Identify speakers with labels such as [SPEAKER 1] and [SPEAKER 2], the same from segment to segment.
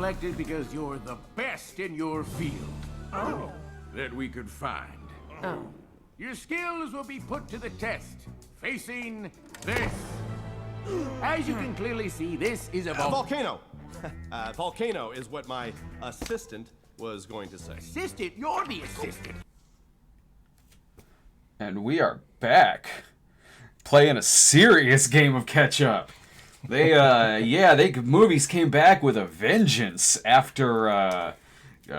[SPEAKER 1] selected because you're the best in your field.
[SPEAKER 2] Oh.
[SPEAKER 1] That we could find.
[SPEAKER 2] Oh.
[SPEAKER 1] Your skills will be put to the test, facing this. As you can clearly see, this is a
[SPEAKER 3] volcano. Volcano is what my assistant was going to say.
[SPEAKER 1] Assistant? You're the assistant.
[SPEAKER 4] And we are back, playing a serious game of catch-up. Movies came back with a vengeance after a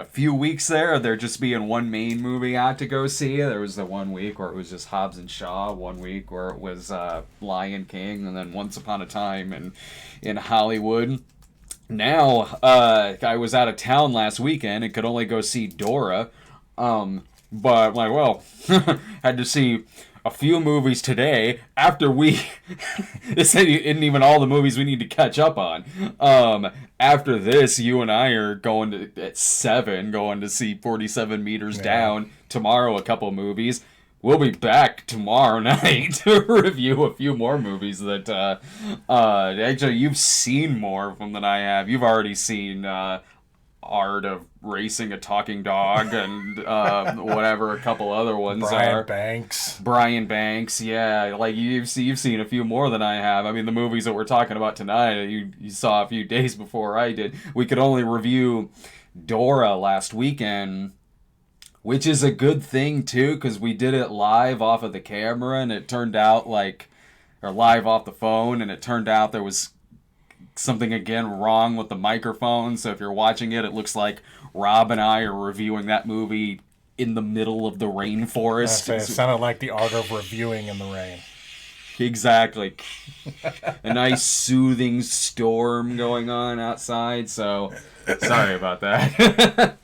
[SPEAKER 4] few weeks there. There just being one main movie out to go see. There was the 1 week where it was just Hobbs and Shaw, 1 week where it was Lion King, and then Once Upon a Time in Hollywood. Now, I was out of town last weekend and could only go see Dora. But I'm like, well, had to see a few movies today after this isn't even all the movies we need to catch up on. After this, you and I are going at 7, going to see 47 Meters Down. Tomorrow, a couple movies. We'll be back tomorrow night to review a few more movies that, actually, you've seen more of them than I have. You've already seen, Art of Racing a Talking Dog and whatever a couple other ones are. Brian Banks, yeah. Like you've seen a few more than I have. I mean, the movies that we're talking about tonight, you saw a few days before I did. We could only review Dora last weekend, which is a good thing too, because we did it live off of the camera, and it turned out or live off the phone, and it turned out there was something again wrong with the microphone. So if you're watching it, it looks like Rob and I are reviewing that movie in the middle of the rainforest.
[SPEAKER 5] It sounded like the art of reviewing in the rain.
[SPEAKER 4] Exactly. A nice soothing storm going on outside. So sorry about that.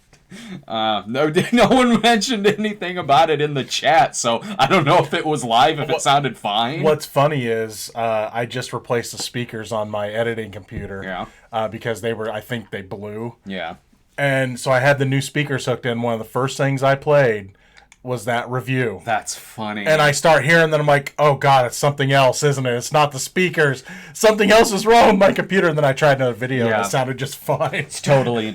[SPEAKER 4] No one mentioned anything about it in the chat, so I don't know if it was live, if it sounded fine.
[SPEAKER 5] What's funny is I just replaced the speakers on my editing computer because I think they blew.
[SPEAKER 4] Yeah.
[SPEAKER 5] And so I had the new speakers hooked in. One of the first things I played was that review.
[SPEAKER 4] That's funny.
[SPEAKER 5] And I start hearing that, I'm like, oh God, it's something else, isn't it? It's not the speakers. Something else is wrong with my computer. And then I tried another video and it sounded just fine.
[SPEAKER 4] It's totally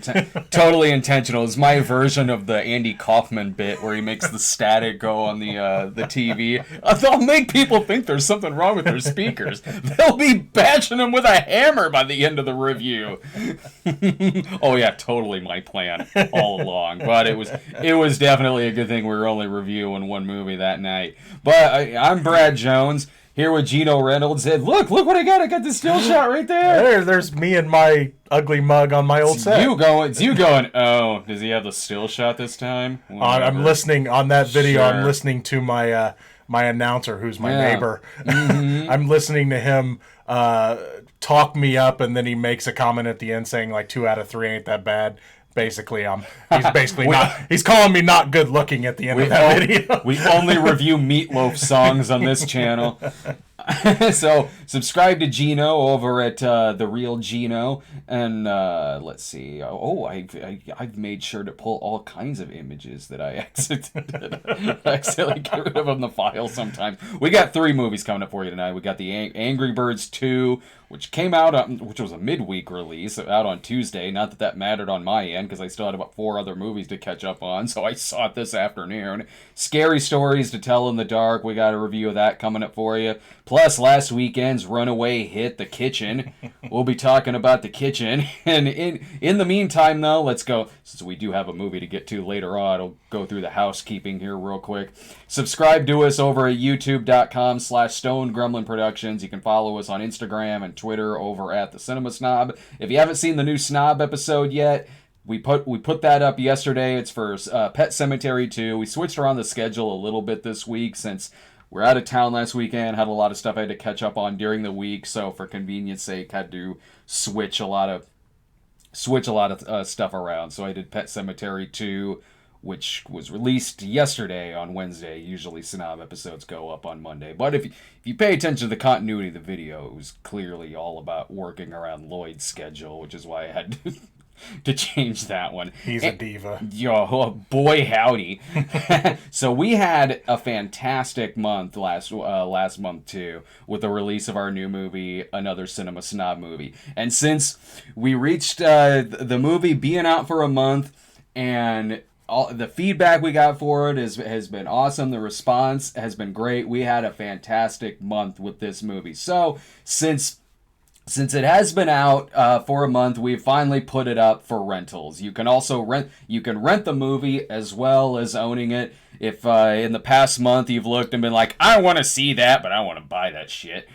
[SPEAKER 4] totally intentional. It's my version of the Andy Kaufman bit where he makes the static go on the TV. They'll make people think there's something wrong with their speakers. They'll be bashing them with a hammer by the end of the review. Oh yeah, totally my plan all along. But it was definitely a good thing we were only reviewing one movie that night. But I'm Brad Jones here with Geno Reynolds. And look what I got. I got the still shot right there.
[SPEAKER 5] There's me and my ugly mug on my old set.
[SPEAKER 4] It's you going, oh, does he have the still shot this time?
[SPEAKER 5] I'm listening on that video. Sure. I'm listening to my my announcer, who's my neighbor. Mm-hmm. I'm listening to him talk me up, and then he makes a comment at the end saying like 2 out of 3 ain't that bad. Basically, he's calling me not good looking at the end of that video.
[SPEAKER 4] We only review Meatloaf songs on this channel. So subscribe to Geno over at The Real Geno, and let's see. I've made sure to pull all kinds of images that I accidentally get rid of on the file sometimes. We got 3 movies coming up for you tonight. We got the Angry Birds 2, which came out, which was a midweek release, out on Tuesday. Not that mattered on my end, because I still had about 4 other movies to catch up on, so I saw it this afternoon. Scary Stories to Tell in the Dark. We got a review of that coming up for you. Plus, last weekend's runaway hit, The Kitchen. We'll be talking about The Kitchen. And in the meantime, though, let's go. Since we do have a movie to get to later on, I'll go through the housekeeping here real quick. Subscribe to us over at youtube.com/Stone Gremlin Productions. You can follow us on Instagram and Twitter over at The Cinema Snob. If you haven't seen the new Snob episode yet, we put that up yesterday. It's for Pet Sematary 2. We switched around the schedule a little bit this week since we're out of town last weekend, had a lot of stuff I had to catch up on during the week, so for convenience sake, had to switch a lot of stuff around. So I did Pet Sematary 2, which was released yesterday on Wednesday. Usually Snob episodes go up on Monday. But if you pay attention to the continuity of the video, it was clearly all about working around Lloyd's schedule, which is why I had to to change that one.
[SPEAKER 5] He's a diva.
[SPEAKER 4] Yo, boy howdy. So we had a fantastic month last month too, with the release of our new movie, another Cinema Snob movie. And since we reached the movie being out for a month, and all the feedback we got for it has been awesome, the response has been great. We had a fantastic month with this movie. So since it has been out for a month, we've finally put it up for rentals. You can also rent the movie as well as owning it. If in the past month you've looked and been like, I want to see that, but I want to buy that shit,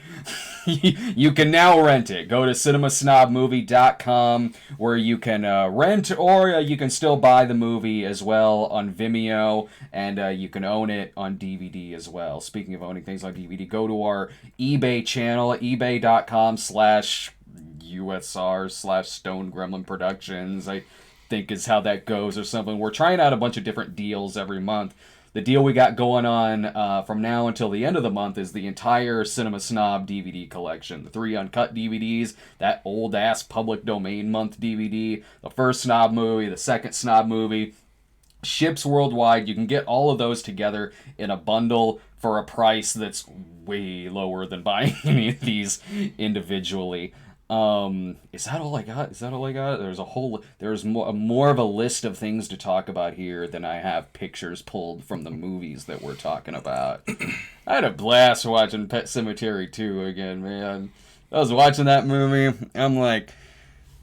[SPEAKER 4] you can now rent it. Go to cinemasnobmovie.com where you can rent, or you can still buy the movie as well on Vimeo, and you can own it on DVD as well. Speaking of owning things on DVD, go to our eBay channel, ebay.com/USR/Stone Gremlin Productions, I think is how that goes, or something. We're trying out a bunch of different deals every month. The deal we got going on from now until the end of the month is the entire Cinema Snob DVD collection. The 3 uncut DVDs, that old-ass public domain month DVD, the first Snob movie, the second Snob movie, ships worldwide. You can get all of those together in a bundle for a price that's way lower than buying any of these individually. Is that all I got? There's more of a list of things to talk about here than I have pictures pulled from the movies that we're talking about. I had a blast watching Pet Sematary 2 again, man. I was watching that movie, I'm like,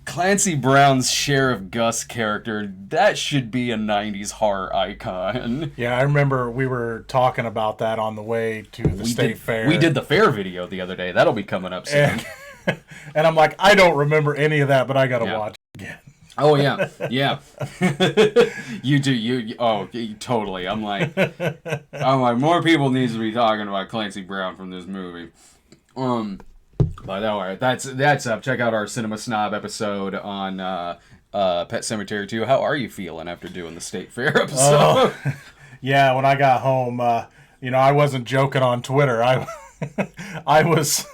[SPEAKER 4] Clancy Brown's Sheriff Gus character, that should be a 90s horror icon.
[SPEAKER 5] Yeah, I remember we were talking about that on the way to the state fair.
[SPEAKER 4] We did the fair video the other day. That'll be coming up soon.
[SPEAKER 5] And I'm like, I don't remember any of that, but I gotta watch it again.
[SPEAKER 4] Oh yeah, yeah. You do. Totally. I'm like, more people needs to be talking about Clancy Brown from this movie. But anyway, that's up. Check out our Cinema Snob episode on Pet Sematary 2. How are you feeling after doing the State Fair episode?
[SPEAKER 5] Yeah, when I got home, I wasn't joking on Twitter. I was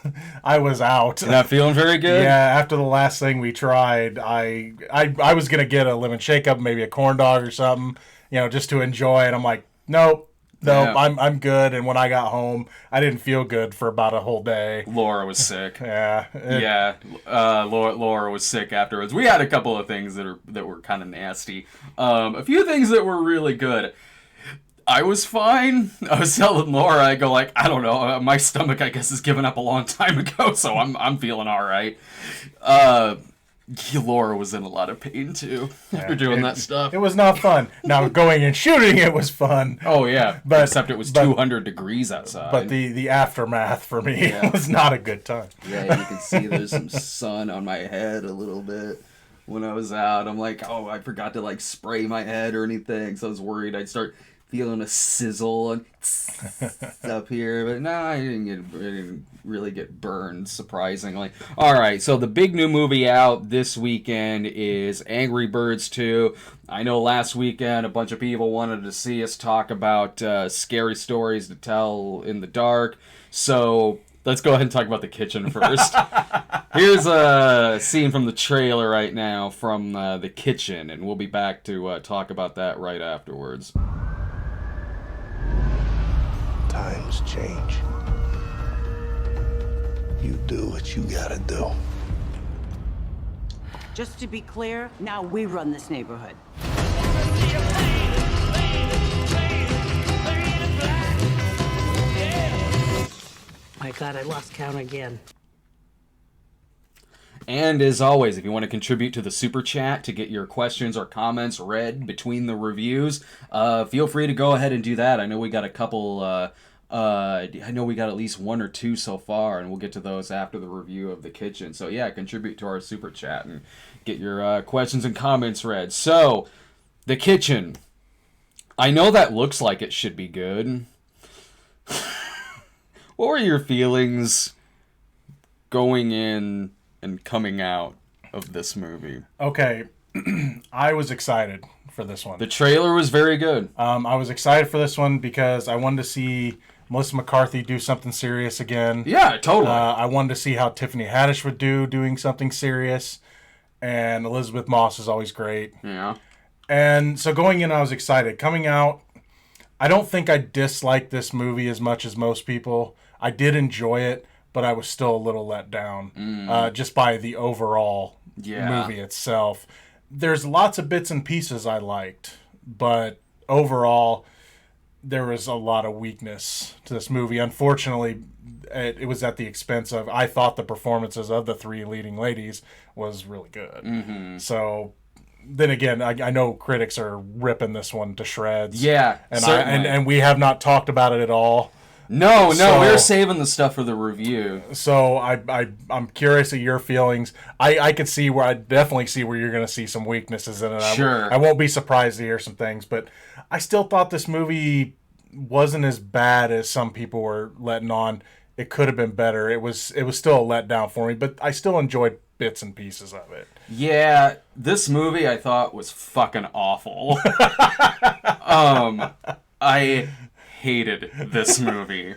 [SPEAKER 5] out.
[SPEAKER 4] You're not feeling very good?
[SPEAKER 5] Yeah, after the last thing we tried, I was gonna get a lemon shake-up, maybe a corn dog or something, just to enjoy it. I'm like, nope, yeah. I'm good. And when I got home, I didn't feel good for about a whole day.
[SPEAKER 4] Laura was sick.
[SPEAKER 5] Yeah.
[SPEAKER 4] Laura was sick afterwards. We had a couple of things that were kind of nasty. A few things that were really good. I was fine. I was telling Laura, I go like, I don't know, my stomach, I guess, has given up a long time ago, so I'm feeling all right. Laura was in a lot of pain too after doing that stuff.
[SPEAKER 5] It was not fun. Now going and shooting it was fun.
[SPEAKER 4] Oh yeah, except it was 200 degrees outside.
[SPEAKER 5] But the aftermath for me was not a good time.
[SPEAKER 4] Yeah, you can see there's some sun on my head a little bit. When I was out, I'm like, oh, I forgot to spray my head or anything, so I was worried I'd start feeling a sizzle and up here, but no, I didn't really get burned, surprisingly. Alright, so the big new movie out this weekend is Angry Birds 2. I know last weekend a bunch of people wanted to see us talk about scary stories to tell in the dark, so let's go ahead and talk about The Kitchen first. Here's a scene from the trailer right now from The Kitchen, and we'll be back to talk about that right afterwards.
[SPEAKER 2] Times change. You do what you gotta do.
[SPEAKER 6] Just to be clear, now we run this neighborhood.
[SPEAKER 7] My God, I lost count again.
[SPEAKER 4] And as always, if you want to contribute to the Super Chat to get your questions or comments read between the reviews, feel free to go ahead and do that. I know we got a couple, I know we got at least 1 or 2 so far, and we'll get to those after the review of The Kitchen. So yeah, contribute to our Super Chat and get your questions and comments read. So, The Kitchen. I know that looks like it should be good. What were your feelings going in and coming out of this movie?
[SPEAKER 5] Okay, I was excited for this one.
[SPEAKER 4] The trailer was very good.
[SPEAKER 5] I was excited for this one because I wanted to see Melissa McCarthy do something serious again.
[SPEAKER 4] Yeah, totally.
[SPEAKER 5] I wanted to see how Tiffany Haddish would do doing something serious. and Elizabeth Moss is always great.
[SPEAKER 4] Yeah.
[SPEAKER 5] And so going in, I was excited. Coming out, I don't think I disliked this movie as much as most people. I did enjoy it, but I was still a little let down just by the overall movie itself. There's lots of bits and pieces I liked, but overall, there was a lot of weakness to this movie. Unfortunately, it was at the expense of, I thought the performances of the three leading ladies was really good. Mm-hmm. So then again, I know critics are ripping this one to shreds.
[SPEAKER 4] Yeah,
[SPEAKER 5] and we have not talked about it at all.
[SPEAKER 4] No, we're saving the stuff for the review.
[SPEAKER 5] So I'm curious of your feelings. I definitely see where you're going to see some weaknesses in it.
[SPEAKER 4] Sure.
[SPEAKER 5] I won't be surprised to hear some things, but I still thought this movie wasn't as bad as some people were letting on. It could have been better. It was still a letdown for me, but I still enjoyed bits and pieces of it.
[SPEAKER 4] Yeah, this movie I thought was fucking awful. I hated this movie.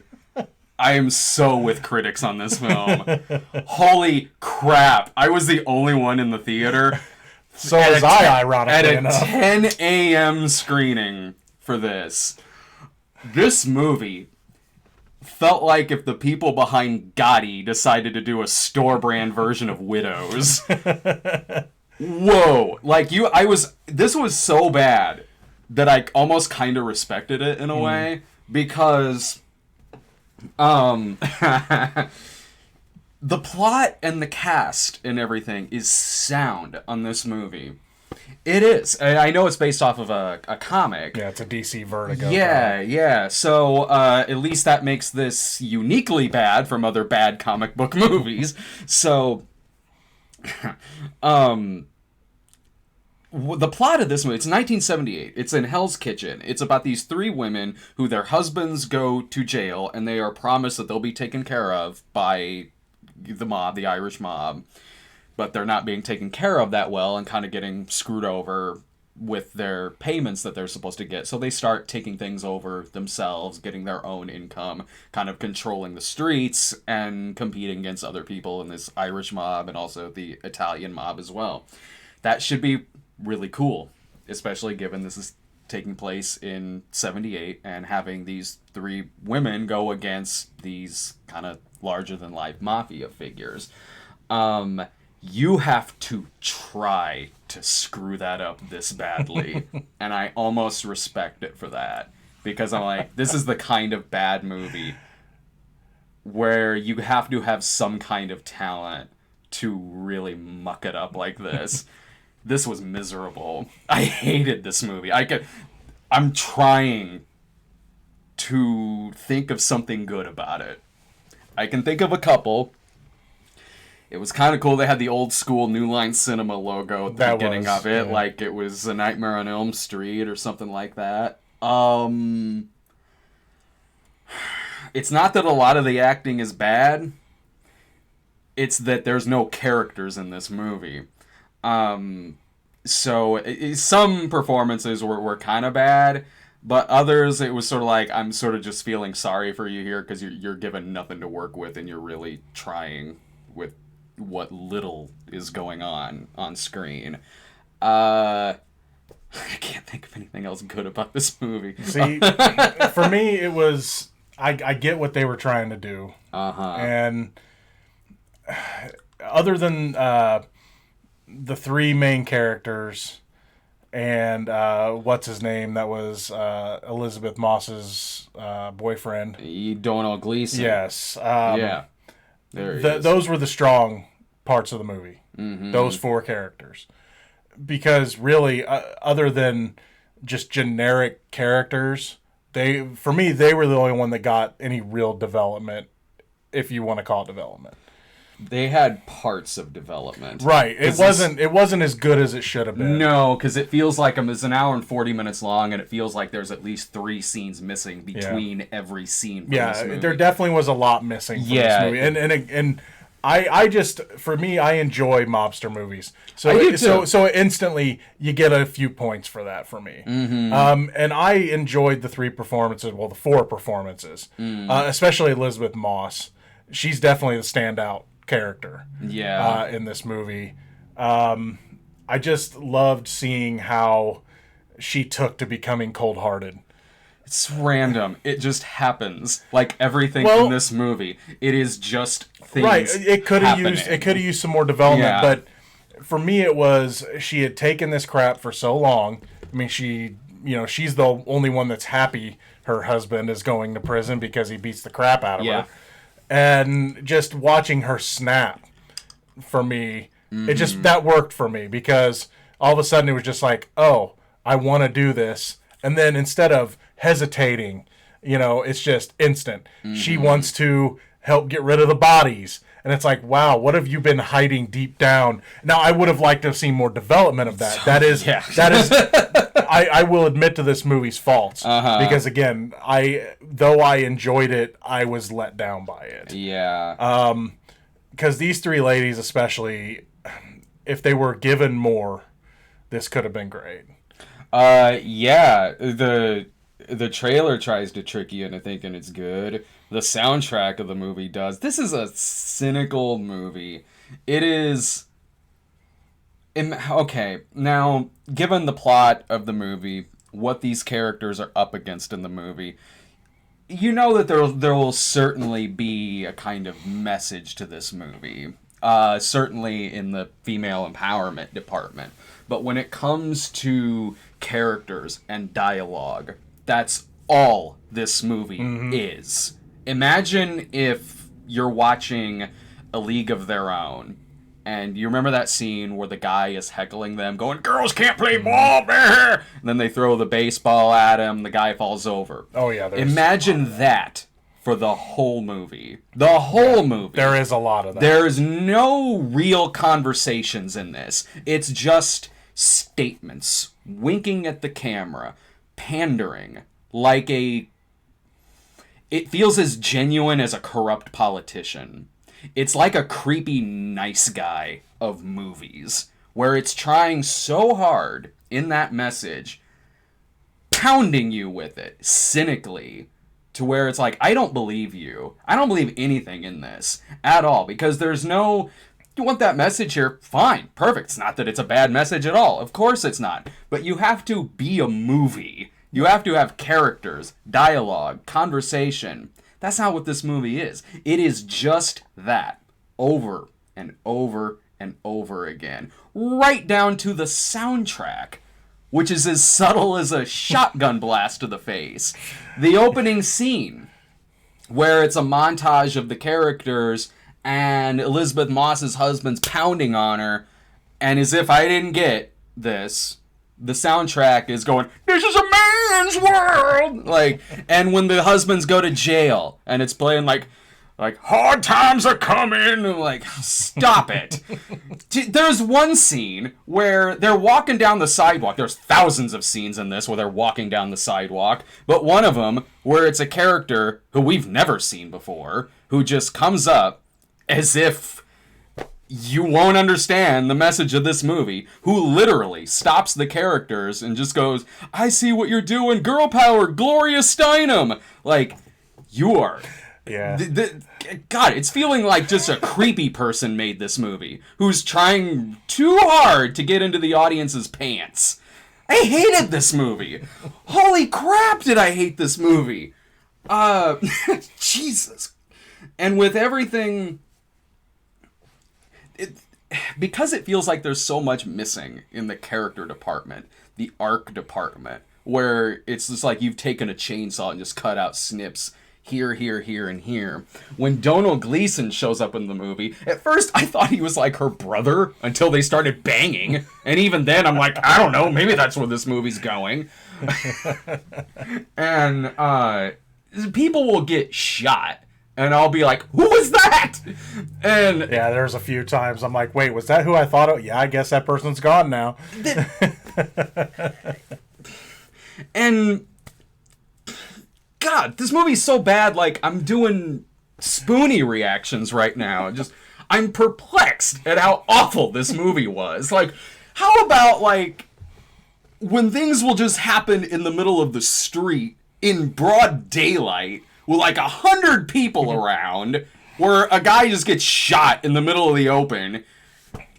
[SPEAKER 4] I am so with critics on this film. Holy crap. I was the only one in the theater.
[SPEAKER 5] So was I, ironically
[SPEAKER 4] enough. At a 10 a.m. screening for this. This movie felt like if the people behind Gotti decided to do a store-brand version of Widows. Whoa. This was so bad that I almost kind of respected it in a way, because the plot and the cast and everything is sound on this movie. It is. I know it's based off of a comic.
[SPEAKER 5] Yeah, it's a DC Vertigo.
[SPEAKER 4] Yeah. So at least that makes this uniquely bad from other bad comic book movies. So the plot of this movie, it's 1978. It's in Hell's Kitchen. It's about these three women who their husbands go to jail, and they are promised that they'll be taken care of by the mob, the Irish mob. But they're not being taken care of that well and kind of getting screwed over with their payments that they're supposed to get. So they start taking things over themselves, getting their own income, kind of controlling the streets and competing against other people in this Irish mob and also the Italian mob as well. That should be really cool, especially given this is taking place in 78 and having these three women go against these kind of larger-than-life mafia figures. You have to try to screw that up this badly. And I almost respect it for that. Because I'm like, this is the kind of bad movie where you have to have some kind of talent to really muck it up like this. This was miserable. I hated this movie. I'm trying to think of something good about it. I can think of a couple. It was kind of cool. They had the old school New Line Cinema logo at the beginning of it. Yeah. Like it was A Nightmare on Elm Street or something like that. It's not that a lot of the acting is bad. It's that there's no characters in this movie. So some performances were kind of bad, but others it was sort of like, I'm sort of just feeling sorry for you here because you're given nothing to work with and you're really trying with what little is going on screen. I can't think of anything else good about this movie.
[SPEAKER 5] See, for me, it was, I get what they were trying to do. And other than the three main characters and what's his name, that was Elizabeth Moss's boyfriend.
[SPEAKER 4] Donal Gleason.
[SPEAKER 5] Yes.
[SPEAKER 4] Yeah.
[SPEAKER 5] Those were the strong parts of the movie. Mm-hmm. Those four characters. Because really, other than just generic characters, for me, they were the only one that got any real development, if you want to call it development.
[SPEAKER 4] They had parts of development.
[SPEAKER 5] Right. It wasn't as good as it should have been.
[SPEAKER 4] No, because it feels like it's an hour and 40 minutes long, and it feels like there's at least 3 scenes missing between every scene from this movie.
[SPEAKER 5] There definitely was a lot missing from this movie. And I just, for me, I enjoy mobster movies. So instantly you get a few points for that for me. Mm-hmm. And I enjoyed the 4 performances, especially Elizabeth Moss. She's definitely the standout character in this movie. I just loved seeing how she took to becoming cold-hearted.
[SPEAKER 4] It's random. It just happens. Like everything in this movie, it is just things.
[SPEAKER 5] Right. It could have used some more development, but for me, it was she had taken this crap for so long. I mean, she's the only one that's happy her husband is going to prison because he beats the crap out of her. And just watching her snap, for me, it just that worked for me because all of a sudden it was just like, oh, I want to do this, and then instead of hesitating, it's just instant. She wants to help get rid of the bodies. And it's like, wow, what have you been hiding deep down? Now, I would have liked to have seen more development of that. That is, I will admit to this movie's faults. Because, again, though I enjoyed it, I was let down by it.
[SPEAKER 4] Yeah.
[SPEAKER 5] Because these three ladies, especially, if they were given more, this could have been great.
[SPEAKER 4] Yeah. The trailer tries to trick you into thinking it's good. The soundtrack of the movie does. This is a cynical movie. It is... Okay, now, given the plot of the movie, what these characters are up against in the movie, you know that there will certainly be a kind of message to this movie. Certainly in the female empowerment department. But when it comes to characters and dialogue, that's all this movie is. Imagine if you're watching A League of Their Own, and you remember that scene where the guy is heckling them, going, "Girls can't play ball!" And then they throw the baseball at him, the guy falls over.
[SPEAKER 5] Oh, yeah.
[SPEAKER 4] Imagine that for the whole movie. The whole movie.
[SPEAKER 5] There is a lot of that.
[SPEAKER 4] There's no real conversations in this. It's just statements, winking at the camera, pandering, like it feels as genuine as a corrupt politician. It's like a creepy nice guy of movies, where it's trying so hard in that message, pounding you with it, cynically, to where it's like, I don't believe you. I don't believe anything in this at all, because there's no... You want that message here? Fine, perfect. It's not that it's a bad message at all. Of course it's not. But you have to be a movie. You have to have characters, dialogue, conversation. That's not what this movie is. It is just that. Over and over and over again. Right down to the soundtrack, which is as subtle as a shotgun blast to the face. The opening scene, where it's a montage of the characters and Elizabeth Moss's husband's pounding on her, and as if I didn't get this, the soundtrack is going, "This is a man's world!" Like, and when the husbands go to jail, and it's playing like hard times are coming, and like, stop it. There's one scene where they're walking down the sidewalk. There's thousands of scenes in this where they're walking down the sidewalk, but one of them where it's a character who we've never seen before, who just comes up as if you won't understand the message of this movie, who literally stops the characters and just goes, "I see what you're doing, girl power, Gloria Steinem." Like, you are...
[SPEAKER 5] Yeah.
[SPEAKER 4] God, it's feeling like just a creepy person made this movie, who's trying too hard to get into the audience's pants. I hated this movie. Holy crap, did I hate this movie. Jesus. And with everything... because it feels like there's so much missing in the character department, the arc department, where it's just like you've taken a chainsaw and just cut out snips here, here, here, and here. When Donald Gleason shows up in the movie, at first I thought he was like her brother until they started banging. And even then I'm like, I don't know, maybe that's where this movie's going. And people will get shot. And I'll be like, who was that? And
[SPEAKER 5] yeah, there's a few times I'm like, wait, was that who I thought of? Yeah, I guess that person's gone now.
[SPEAKER 4] And God, this movie's so bad, like, I'm doing Spoonie reactions right now. I'm perplexed at how awful this movie was. Like, how about, like, when things will just happen in the middle of the street in broad daylight with, like, 100 people around, where a guy just gets shot in the middle of the open.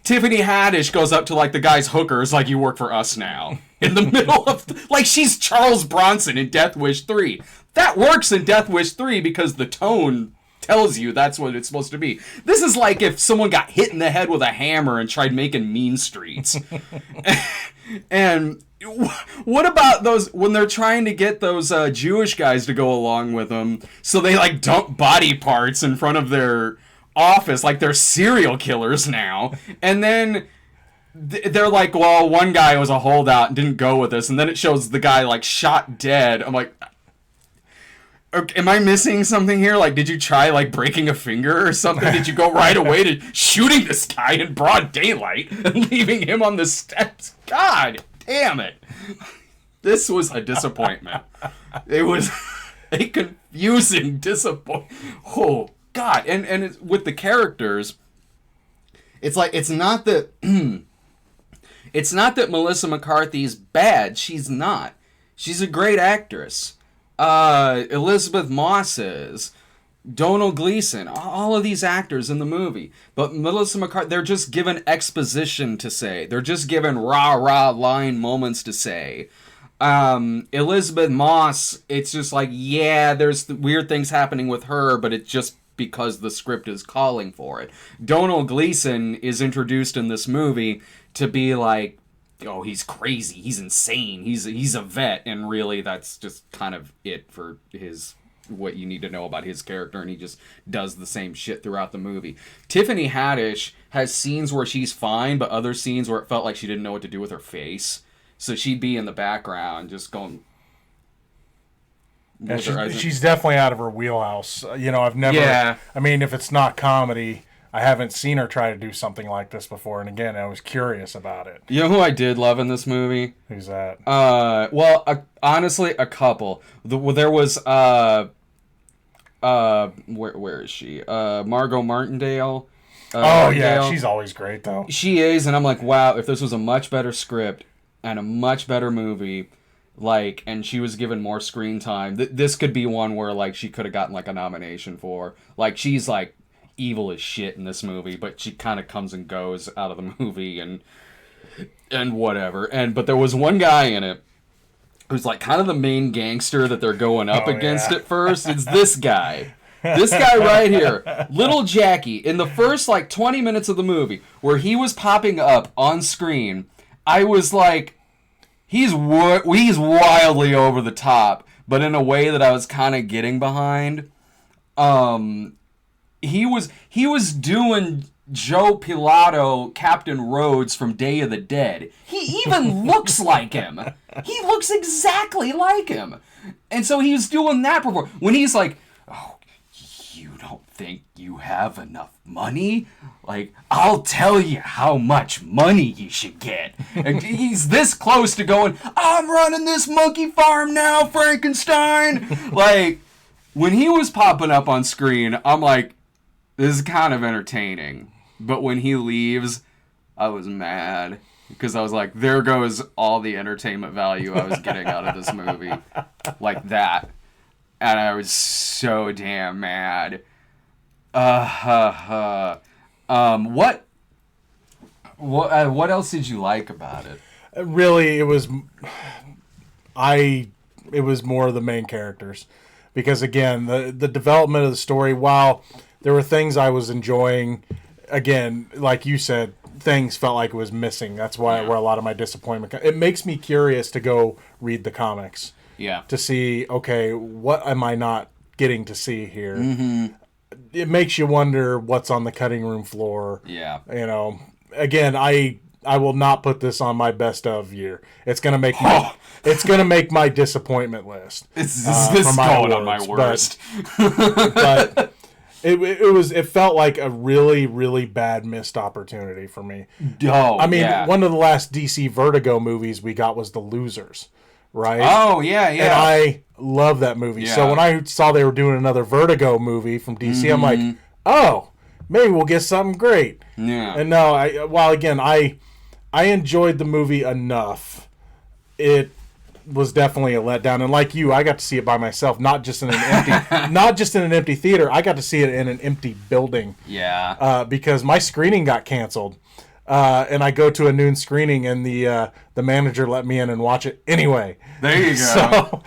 [SPEAKER 4] Tiffany Haddish goes up to, like, the guy's hookers like, you work for us now. In the middle of... like, she's Charles Bronson in Death Wish 3. That works in Death Wish 3 because the tone tells you that's what it's supposed to be. This is like if someone got hit in the head with a hammer and tried making Mean Streets. And what about those, when they're trying to get those Jewish guys to go along with them, so they, like, dump body parts in front of their office, like they're serial killers now, and then they're like, well, one guy was a holdout and didn't go with us, and then it shows the guy, like, shot dead. I'm like, okay, am I missing something here? Like, did you try, like, breaking a finger or something? Did you go right away to shooting this guy in broad daylight and leaving him on the steps? God damn it. This was a disappointment. It was a confusing disappointment. Oh, God. And it's, with the characters, it's like, it's not that it's not that Melissa McCarthy's bad. She's not. She's a great actress. Elizabeth Moss is, Donald Gleason, all of these actors in the movie. But Melissa McCarthy, they're just given exposition to say. They're just given rah-rah line moments to say. Elizabeth Moss, it's just like, yeah, there's weird things happening with her, but it's just because the script is calling for it. Donald Gleason is introduced in this movie to be like, oh, he's crazy, he's insane, he's a vet, and really that's just kind of it for his, what you need to know about his character, and he just does the same shit throughout the movie. Tiffany Haddish has scenes where she's fine, but other scenes where it felt like she didn't know what to do with her face. So she'd be in the background just going...
[SPEAKER 5] Yeah, she's definitely out of her wheelhouse. You know, I've never...
[SPEAKER 4] Yeah.
[SPEAKER 5] I mean, if it's not comedy... I haven't seen her try to do something like this before, and again, I was curious about it.
[SPEAKER 4] You know who I did love in this movie?
[SPEAKER 5] Who's that?
[SPEAKER 4] Honestly, a couple. There was, where is she? Margot Martindale.
[SPEAKER 5] Yeah, she's always great, though.
[SPEAKER 4] She is, and I'm like, wow, if this was a much better script and a much better movie, like, and she was given more screen time, this could be one where, like, she could have gotten, like, a nomination for. Like, she's, like, evil as shit in this movie, but she kind of comes and goes out of the movie and whatever. But there was one guy in it who's like kind of the main gangster that they're going up against at first. It's this guy. This guy right here, Little Jackie, in the first like 20 minutes of the movie where he was popping up on screen, I was like, he's wildly over the top, but in a way that I was kind of getting behind. He was doing Joe Pilato, Captain Rhodes from Day of the Dead. He even looks like him. He looks exactly like him. And so he was doing that before. When he's like, oh, you don't think you have enough money? Like, I'll tell you how much money you should get. And he's this close to going, I'm running this monkey farm now, Frankenstein. Like, when he was popping up on screen, I'm like, this is kind of entertaining. But when he leaves, I was mad. Because I was like, there goes all the entertainment value I was getting out of this movie. Like that. And I was so damn mad. What else did you like about it?
[SPEAKER 5] Really, it was more of the main characters. Because again, the development of the story, while there were things I was enjoying, again, like you said, things felt like it was missing. That's why where a lot of my disappointment. It makes me curious to go read the comics.
[SPEAKER 4] Yeah.
[SPEAKER 5] To see, okay, what am I not getting to see here?
[SPEAKER 4] Mm-hmm.
[SPEAKER 5] It makes you wonder what's on the cutting room floor.
[SPEAKER 4] Yeah.
[SPEAKER 5] You know, again, I will not put this on my best of year. It's gonna make it's gonna make my disappointment list.
[SPEAKER 4] This is going on my worst.
[SPEAKER 5] But it felt like a really, really bad missed opportunity for me.
[SPEAKER 4] Oh,
[SPEAKER 5] I mean, one of the last DC Vertigo movies we got was The Losers, right?
[SPEAKER 4] Oh, yeah.
[SPEAKER 5] And I love that movie.
[SPEAKER 4] Yeah.
[SPEAKER 5] So when I saw they were doing another Vertigo movie from DC, I'm like, oh, maybe we'll get something great.
[SPEAKER 4] Yeah.
[SPEAKER 5] And no, I enjoyed the movie enough. It was definitely a letdown, and like you, I got to see it by myself, not just in an empty theater. I got to see it in an empty building.
[SPEAKER 4] Yeah.
[SPEAKER 5] Because my screening got canceled. and I go to a noon screening, and the manager let me in and watch it anyway.
[SPEAKER 4] There you go.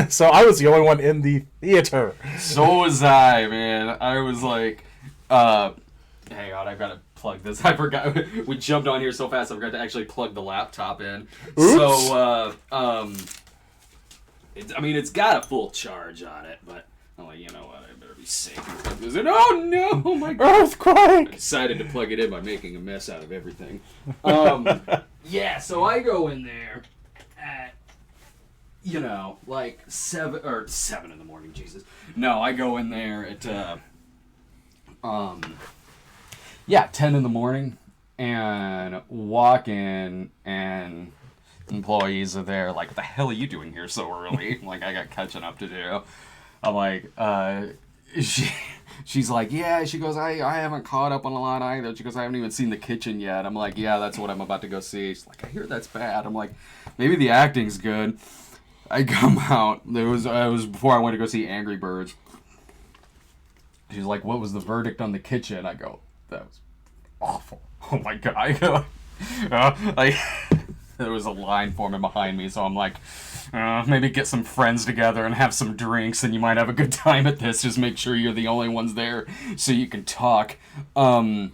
[SPEAKER 5] So I was the only one in the theater.
[SPEAKER 4] So was I, man. I was like, hang on, I've got to plug this. I forgot. We jumped on here so fast, I forgot to actually plug the laptop in.
[SPEAKER 5] Oops.
[SPEAKER 4] So, it's got a full charge on it, but I'm like, you know what? I better be safe and plug this in. Oh no, my God.
[SPEAKER 5] Earthquake!
[SPEAKER 4] I decided to plug it in by making a mess out of everything. Yeah, so I go in there at, like 7 in the morning, Jesus. No, I go in there at, 10 in the morning and walk in and employees are there like, what the hell are you doing here so early? Like, I got catching up to do. I'm like, she's like, yeah, she goes, I haven't caught up on a lot either. She goes, I haven't even seen The Kitchen yet. I'm like, yeah, that's what I'm about to go see. She's like, I hear that's bad. I'm like, maybe the acting's good. I come out. It was before I went to go see Angry Birds. She's like, what was the verdict on The Kitchen? I go, that was awful. Oh my God. I go, like, there was a line forming behind me, so I'm like, maybe get some friends together and have some drinks, and you might have a good time at this. Just make sure you're the only ones there so you can talk. I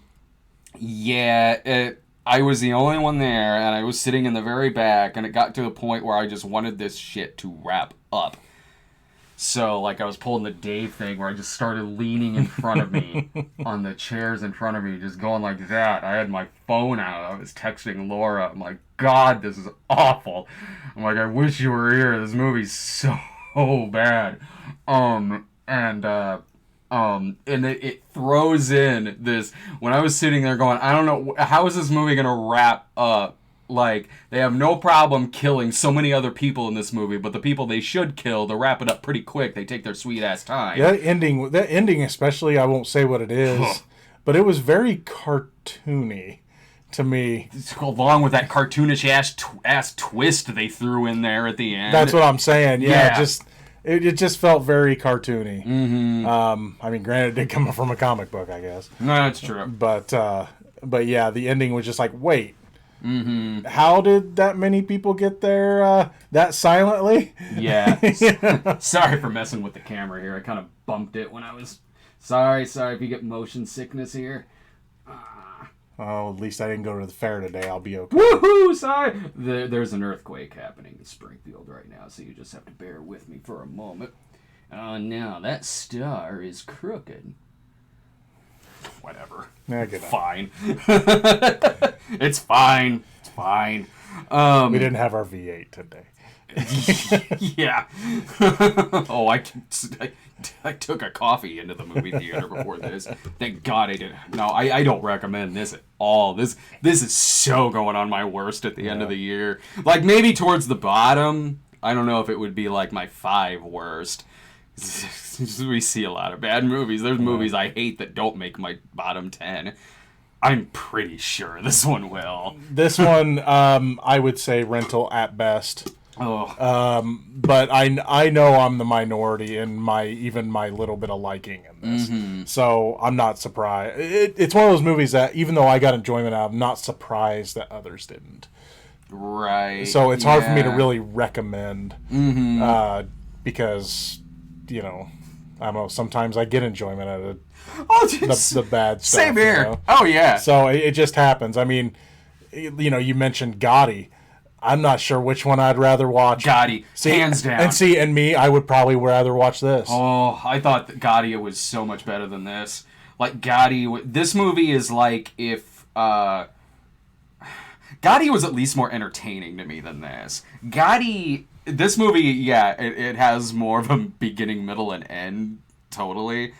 [SPEAKER 4] was the only one there, and I was sitting in the very back, and it got to a point where I just wanted this shit to wrap up. So, like, I was pulling the Dave thing where I just started leaning in front of me on the chairs in front of me, just going like that. I had my phone out. I was texting Laura. I'm like, God, this is awful. I'm like, I wish you were here. This movie's so bad. And it throws in this, when I was sitting there going, I don't know, how is this movie going to wrap up? Like, they have no problem killing so many other people in this movie, but the people they should kill, they'll wrap it up pretty quick. They take their sweet-ass time.
[SPEAKER 5] Yeah, that ending especially, I won't say what it is, but it was very cartoony to me.
[SPEAKER 4] Along with that cartoonish-ass twist they threw in there at the end.
[SPEAKER 5] That's what I'm saying, yeah. It just felt very cartoony.
[SPEAKER 4] Mm-hmm.
[SPEAKER 5] I mean, granted, it did come from a comic book, I guess.
[SPEAKER 4] No, that's true.
[SPEAKER 5] But yeah, the ending was just like, wait.
[SPEAKER 4] Mm-hmm.
[SPEAKER 5] How did that many people get there that silently?
[SPEAKER 4] Yeah. Sorry for messing with the camera here. I kind of bumped it when I was... Sorry if you get motion sickness here.
[SPEAKER 5] Oh, at least I didn't go to the fair today. I'll be okay.
[SPEAKER 4] Woohoo! Sorry! There's an earthquake happening in Springfield right now, so you just have to bear with me for a moment. Oh, no, that star is crooked. Whatever.
[SPEAKER 5] Yeah, good.
[SPEAKER 4] Fine. It's fine. It's fine.
[SPEAKER 5] We didn't have our V8 today.
[SPEAKER 4] Yeah. Oh, I took a coffee into the movie theater before this. Thank God I didn't. No, I don't recommend this at all. This is so going on my worst at the end of the year. Like, maybe towards the bottom. I don't know if it would be like my 5 worst. We see a lot of bad movies. There's movies I hate that don't make my bottom 10. I'm pretty sure this one will.
[SPEAKER 5] This one, I would say rental at best.
[SPEAKER 4] Oh.
[SPEAKER 5] But I know I'm the minority in my little bit of liking in this.
[SPEAKER 4] Mm-hmm.
[SPEAKER 5] So I'm not surprised. It's one of those movies that even though I got enjoyment out of, I'm not surprised that others didn't.
[SPEAKER 4] Right.
[SPEAKER 5] So it's hard for me to really recommend because, I don't know, sometimes I get enjoyment out of the bad stuff.
[SPEAKER 4] Same here. Oh, yeah.
[SPEAKER 5] So it just happens. I mean, you mentioned Gotti. I'm not sure which one I'd rather watch.
[SPEAKER 4] Gotti, hands down.
[SPEAKER 5] And me, I would probably rather watch this.
[SPEAKER 4] Oh, I thought that Gotti was so much better than this. Like, Gotti, this movie is like if, Gotti was at least more entertaining to me than this. This movie, it has more of a beginning, middle, and end, totally.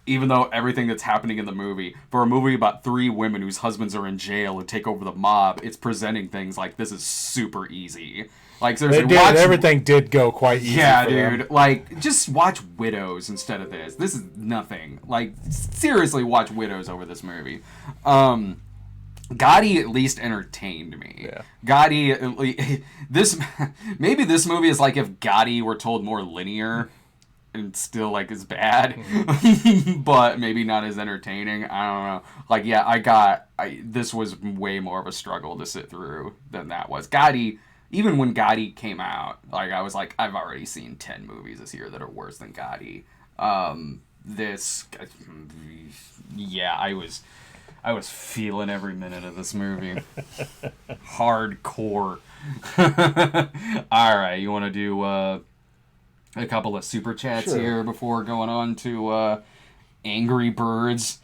[SPEAKER 4] Even though everything that's happening in the movie, for a movie about 3 women whose husbands are in jail and take over the mob, it's presenting things like this is super easy. Like, seriously,
[SPEAKER 5] everything did go quite easy.
[SPEAKER 4] Yeah,
[SPEAKER 5] for
[SPEAKER 4] dude.
[SPEAKER 5] them.
[SPEAKER 4] Like, just watch Widows instead of this. This is nothing. Like, seriously, watch Widows over this movie. Gotti at least entertained me.
[SPEAKER 5] Yeah.
[SPEAKER 4] Gotti, maybe this movie is like if Gotti were told more linear. and still like is bad, but maybe not as entertaining. I don't know. Like, yeah, this was way more of a struggle to sit through than that was. Gotti, even when Gotti came out, like I was like, I've already seen 10 movies this year that are worse than Gotti. Yeah, I was feeling every minute of this movie. Hardcore. All right, you want to do a couple of super chats here before going on to Angry Birds?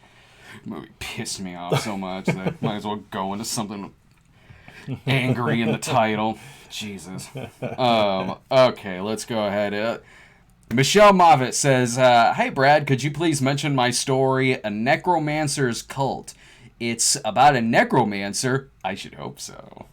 [SPEAKER 4] The movie pissed me off so much that I might as well go into something angry in the title. Jesus. Okay, let's go ahead. Michelle Moffitt says, "Hi Brad, could you please mention my story, A Necromancer's Cult? It's about a necromancer. I should hope so.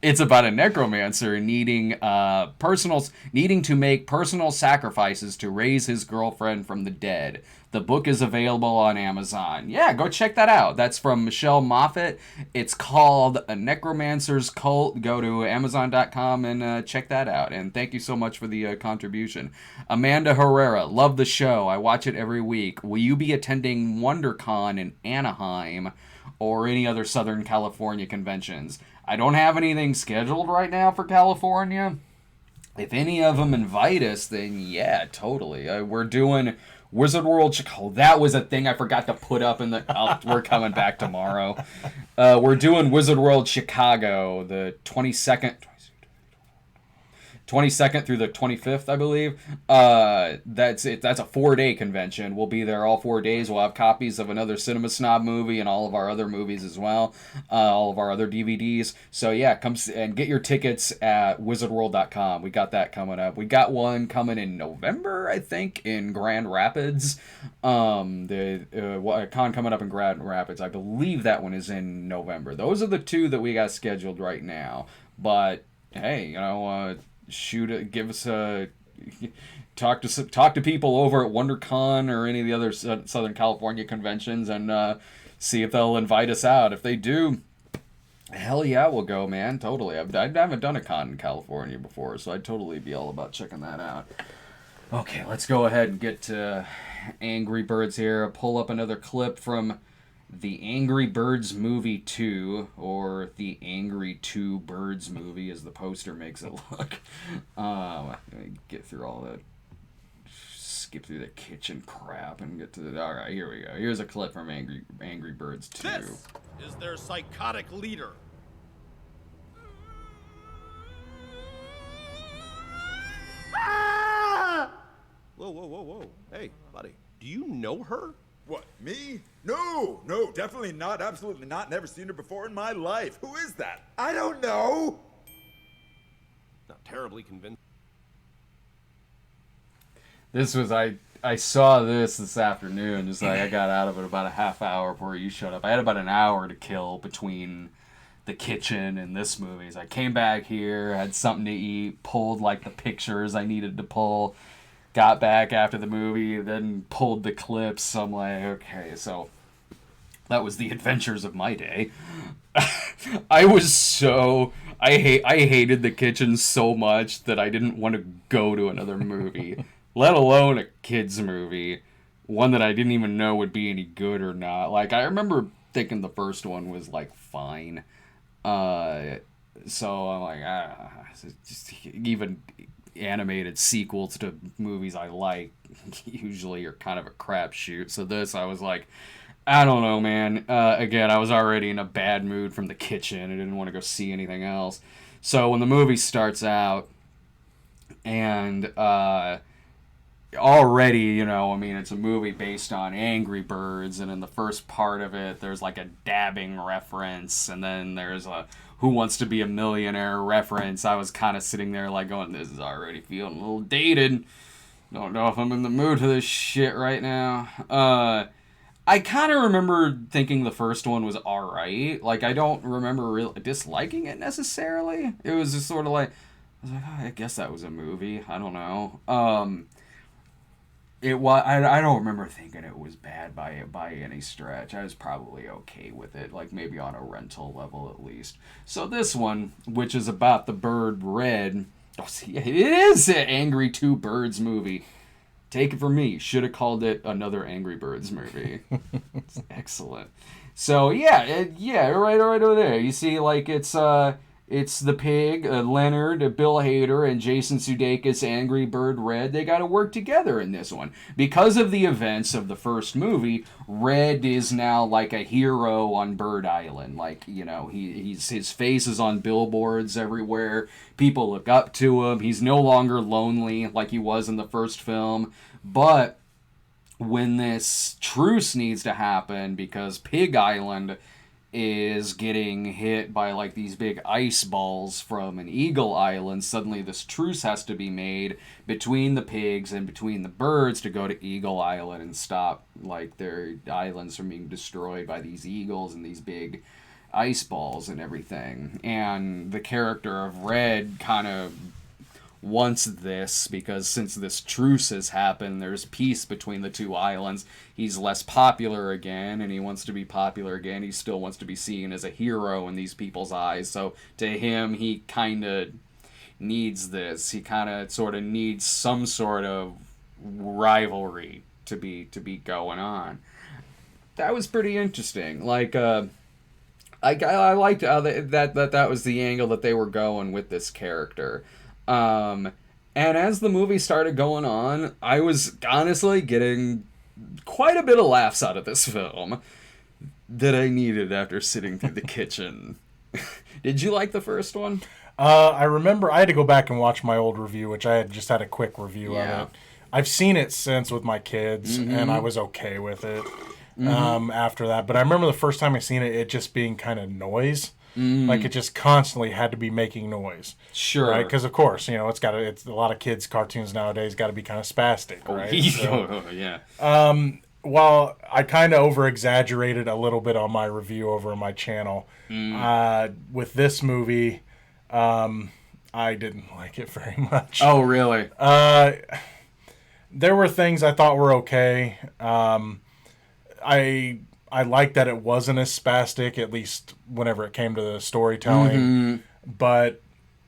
[SPEAKER 4] It's about a necromancer needing to make personal sacrifices to raise his girlfriend from the dead. The book is available on Amazon. Yeah, go check that out. That's from Michelle Moffitt. It's called A Necromancer's Cult. Go to Amazon.com and check that out. And thank you so much for the contribution. Amanda Herrera, love the show. I watch it every week. Will you be attending WonderCon in Anaheim or any other Southern California conventions? I don't have anything scheduled right now for California. If any of them invite us, then yeah, totally. We're doing Wizard World Chicago. Oh, that was a thing I forgot to put up in the... we're coming back tomorrow. We're doing Wizard World Chicago the 22nd through the 25th, I believe. That's it. That's a 4-day convention. We'll be there all 4 days. We'll have copies of another Cinema Snob movie and all of our other movies as well. All of our other DVDs. So yeah, come and get your tickets at wizardworld.com. We got that coming up. We got one coming in November, I think, in Grand Rapids. A con coming up in Grand Rapids. I believe that one is in November. Those are the two that we got scheduled right now. But hey, give us a talk to people over at WonderCon or any of the other Southern California conventions and see if they'll invite us out. If they do, hell yeah, we'll go, man. Totally. I haven't done a con in California before, so I'd totally be all about checking that out. Okay, let's go ahead and get to Angry Birds here. Pull up another clip from the Angry Birds Movie 2, or the Angry 2 Birds movie, as the poster makes it look. Let me get through all that. Skip through the kitchen crap and get to the... Alright, here we go. Here's a clip from Angry Birds 2.
[SPEAKER 3] This is their psychotic leader. Whoa. Hey, buddy, do you know her?
[SPEAKER 8] What, me? No, definitely not. Absolutely not. Never seen her before in my life. Who is that? I don't know.
[SPEAKER 3] Not terribly convinced.
[SPEAKER 4] This was... I saw this afternoon. Just like I got out of it about a half hour before you showed up. I had about an hour to kill between the kitchen and this movie. So I came back here, had something to eat, pulled like the pictures I needed to pull, got back after the movie, then pulled the clips. So I'm like, okay, so that was the adventures of my day. I hated the kitchen so much that I didn't want to go to another movie, let alone a kid's movie, one that I didn't even know would be any good or not. Like, I remember thinking the first one was like fine. So I'm like, just even animated sequels to movies I like usually are kind of a crapshoot. So this, I was like, I don't know, man. Again, I was already in a bad mood from the kitchen. I didn't want to go see anything else. So when the movie starts out, and already, it's a movie based on Angry Birds, and in the first part of it, there's like a dabbing reference, and then there's a Who Wants to Be a Millionaire reference. I was kind of sitting there like going, this is already feeling a little dated. Don't know if I'm in the mood for this shit right now. I kind of remember thinking the first one was alright. Like, I don't remember really disliking it necessarily. It was just sort of like, I was like, I guess that was a movie. I don't know. I don't remember thinking it was bad by any stretch. I was probably okay with it, like maybe on a rental level at least. So this one, which is about the bird Red, it is an Angry 2 Birds movie. Take it from me. Should have called it another Angry Birds movie. It's excellent. So yeah, right over there. You see, like it's the pig, Leonard, Bill Hader, and Jason Sudeikis, Angry Bird Red. They got to work together in this one because of the events of the first movie. Red is now like a hero on Bird Island. Like, you know, his face is on billboards everywhere. People look up to him. He's no longer lonely like he was in the first film. But when this truce needs to happen because Pig Island is getting hit by like these big ice balls from an Eagle Island, suddenly this truce has to be made between the pigs and between the birds to go to Eagle Island and stop like their islands from being destroyed by these eagles and these big ice balls and everything. And the character of Red kind of wants this because since this truce has happened, there's peace between the two islands. He's less popular again, and he wants to be popular again. He still wants to be seen as a hero in these people's eyes. So to him, he kind of needs this. He kind of sort of needs some sort of rivalry to be going on. That was pretty interesting. Like, I liked how that was the angle that they were going with this character. And as the movie started going on, I was honestly getting quite a bit of laughs out of this film that I needed after sitting through the kitchen. Did you like the first one?
[SPEAKER 5] I remember I had to go back and watch my old review, which I had just had a quick review of it. I've seen it since with my kids, and I was okay with it after that. But I remember the first time I seen it just being kind of noise. Like it just constantly had to be making noise.
[SPEAKER 4] Sure.
[SPEAKER 5] Right? Because of course, you know, it's a lot of kids' cartoons nowadays got to be kind of spastic, right?
[SPEAKER 4] Yeah.
[SPEAKER 5] While I kind of over-exaggerated a little bit on my review over on my channel, with this movie, I didn't like it very much.
[SPEAKER 4] Oh, really?
[SPEAKER 5] There were things I thought were okay. I liked that it wasn't as spastic, at least whenever it came to the storytelling. But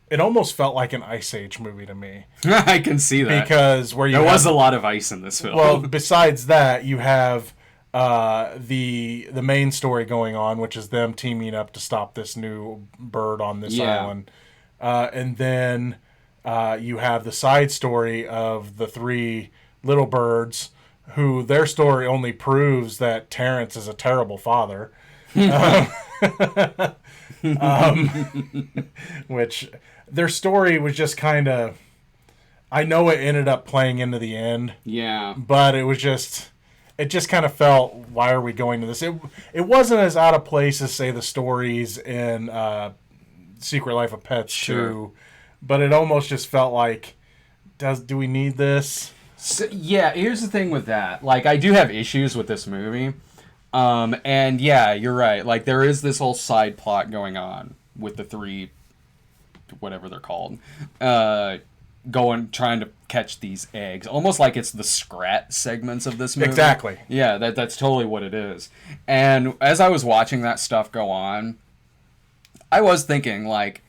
[SPEAKER 5] it almost felt like an Ice Age movie to me.
[SPEAKER 4] I can see that.
[SPEAKER 5] Because there
[SPEAKER 4] was a lot of ice in this film.
[SPEAKER 5] Well, besides that, you have the main story going on, which is them teaming up to stop this new bird on this island. And then you have the side story of the three little birds who their story only proves that Terrence is a terrible father. Which their story was just kind of... I know it ended up playing into the end.
[SPEAKER 4] Yeah.
[SPEAKER 5] But it was just... It just kind of felt, why are we going to this? It wasn't as out of place as, say, the stories in Secret Life of Pets 2. But it almost just felt like, do we need this?
[SPEAKER 4] So, yeah, here's the thing with that. Like, I do have issues with this movie. And yeah, you're right. Like, there is this whole side plot going on with the three, whatever they're called, trying to catch these eggs. Almost like it's the Scrat segments of this movie.
[SPEAKER 5] Exactly.
[SPEAKER 4] Yeah, that's totally what it is. And as I was watching that stuff go on, I was thinking, like,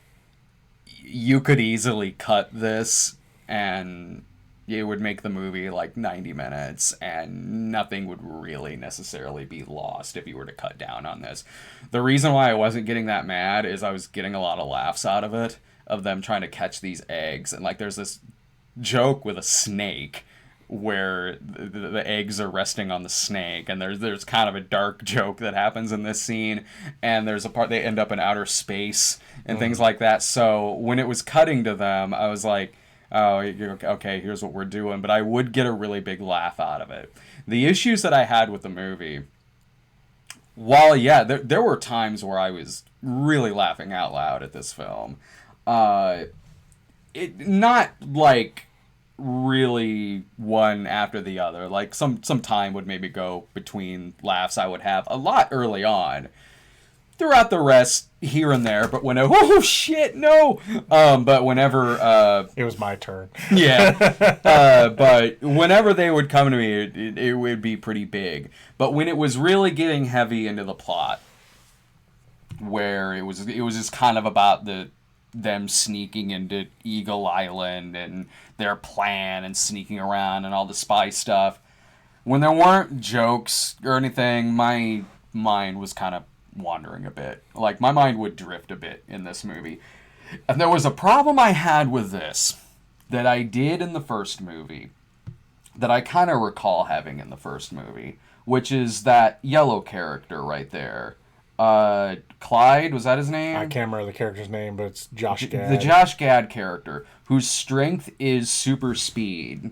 [SPEAKER 4] you could easily cut this and it would make the movie like 90 minutes and nothing would really necessarily be lost if you were to cut down on this. The reason why I wasn't getting that mad is I was getting a lot of laughs out of it, of them trying to catch these eggs. And like there's this joke with a snake where the eggs are resting on the snake, and there's kind of a dark joke that happens in this scene, and there's a part they end up in outer space and things like that. So when it was cutting to them, I was like, oh, okay, here's what we're doing. But I would get a really big laugh out of it. The issues that I had with the movie, while, yeah, there were times where I was really laughing out loud at this film. It not, like, really one after the other. Like, some time would maybe go between laughs I would have a lot early on. Throughout the rest, here and there, but whenever, oh shit, no! But whenever,
[SPEAKER 5] it was my turn.
[SPEAKER 4] Yeah. But whenever they would come to me, it would be pretty big. But when it was really getting heavy into the plot, where it was just kind of about the them sneaking into Eagle Island and their plan and sneaking around and all the spy stuff. When there weren't jokes or anything, my mind was kind of wandering a bit. Like, my mind would drift a bit in this movie. And there was a problem I had with this that I did in the first movie that I kind of recall having in the first movie, which is that yellow character right there. Clyde, was that his name?
[SPEAKER 5] I can't remember the character's name, but it's Josh Gad.
[SPEAKER 4] The Josh Gad character, whose strength is super speed.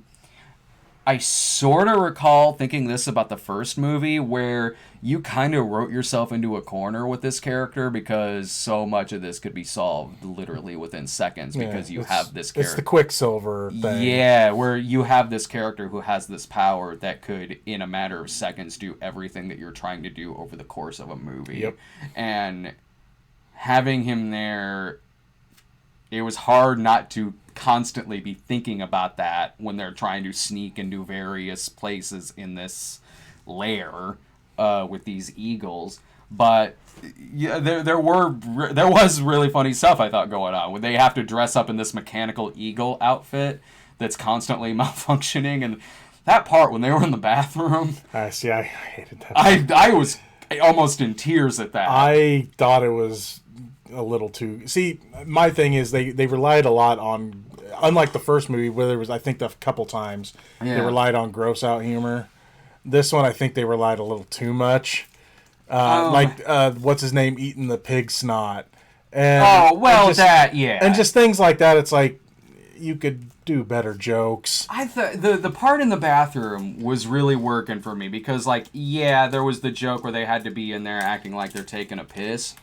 [SPEAKER 4] I sort of recall thinking this about the first movie, where you kind of wrote yourself into a corner with this character because so much of this could be solved literally within seconds because you have this character.
[SPEAKER 5] It's the Quicksilver thing.
[SPEAKER 4] Yeah, where you have this character who has this power that could, in a matter of seconds, do everything that you're trying to do over the course of a movie.
[SPEAKER 5] Yep.
[SPEAKER 4] And having him there, it was hard not to constantly be thinking about that when they're trying to sneak into various places in this lair with these eagles. But yeah, there was really funny stuff I thought going on when they have to dress up in this mechanical eagle outfit that's constantly malfunctioning, and that part when they were in the bathroom.
[SPEAKER 5] I hated that.
[SPEAKER 4] I was almost in tears at that.
[SPEAKER 5] I thought it was a little too. See, my thing is they relied a lot on, unlike the first movie where there was, I think, a couple times they relied on gross out humor. This one, I think they relied a little too much. What's his name eating the pig snot. And and just things like that. It's like you could do better jokes.
[SPEAKER 4] I thought the part in the bathroom was really working for me because, like, yeah, there was the joke where they had to be in there acting like they're taking a piss.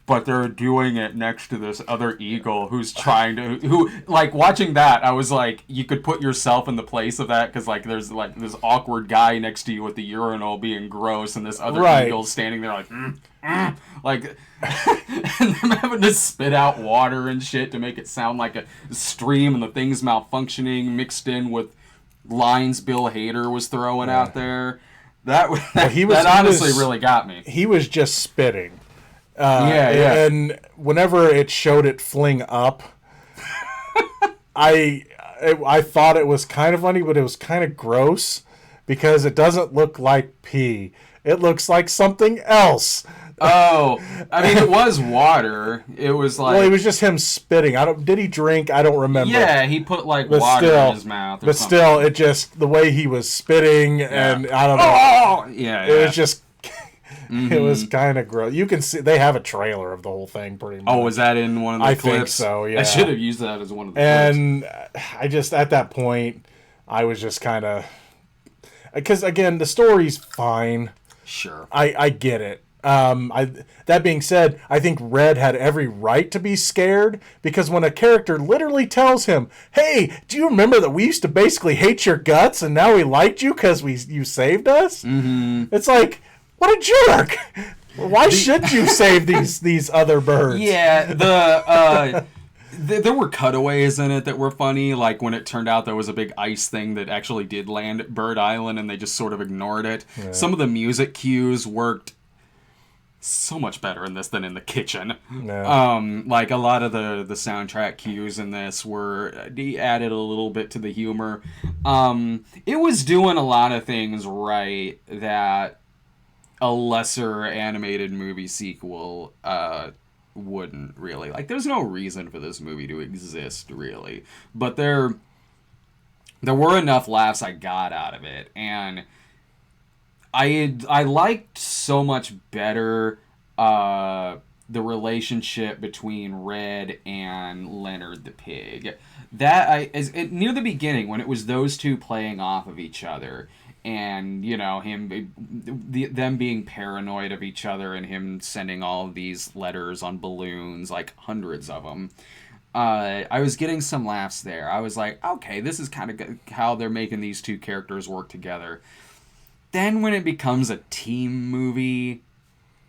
[SPEAKER 4] But they're doing it next to this other eagle who's watching that, I was like, you could put yourself in the place of that, because, like, there's, like, this awkward guy next to you at the urinal being gross, and this other eagle standing there like, like, and them having to spit out water and shit to make it sound like a stream, and the thing's malfunctioning, mixed in with lines Bill Hader was throwing out there. That honestly really got me.
[SPEAKER 5] He was just spitting. And whenever it showed it fling up, I thought it was kind of funny, but it was kind of gross because it doesn't look like pee. It looks like something else.
[SPEAKER 4] Oh, I mean, it was water. It was like...
[SPEAKER 5] Well, it was just him spitting. Did he drink? I don't remember.
[SPEAKER 4] Yeah, he put, like, water in his mouth or something.
[SPEAKER 5] Still, it just... The way he was spitting, and I don't know.
[SPEAKER 4] Oh! Yeah.
[SPEAKER 5] It was just... It was kind of gross. You can see they have a trailer of the whole thing, pretty much.
[SPEAKER 4] Oh, was that in one of the clips?
[SPEAKER 5] I think so. Yeah,
[SPEAKER 4] I should have used that as one of the
[SPEAKER 5] clips. I just at that point, I was just kind of because again, the story's fine.
[SPEAKER 4] Sure,
[SPEAKER 5] I get it. That being said, I think Red had every right to be scared because when a character literally tells him, "Hey, do you remember that we used to basically hate your guts and now we liked you because you saved us?" Mm-hmm. It's like, what a jerk! Why should you save these other birds?
[SPEAKER 4] Yeah, there were cutaways in it that were funny, like when it turned out there was a big ice thing that actually did land at Bird Island and they just sort of ignored it. Yeah. Some of the music cues worked so much better in this than in the kitchen. Yeah. Like a lot of the soundtrack cues in this added a little bit to the humor. It was doing a lot of things right that a lesser animated movie sequel wouldn't really. Like, there's no reason for this movie to exist, really. But there were enough laughs I got out of it, and I liked so much better the relationship between Red and Leonard the pig. Near the beginning, when it was those two playing off of each other, and, you know, them being paranoid of each other and him sending all of these letters on balloons, like hundreds of them. I was getting some laughs there. I was like, okay, this is kind of how they're making these two characters work together. Then when it becomes a team movie,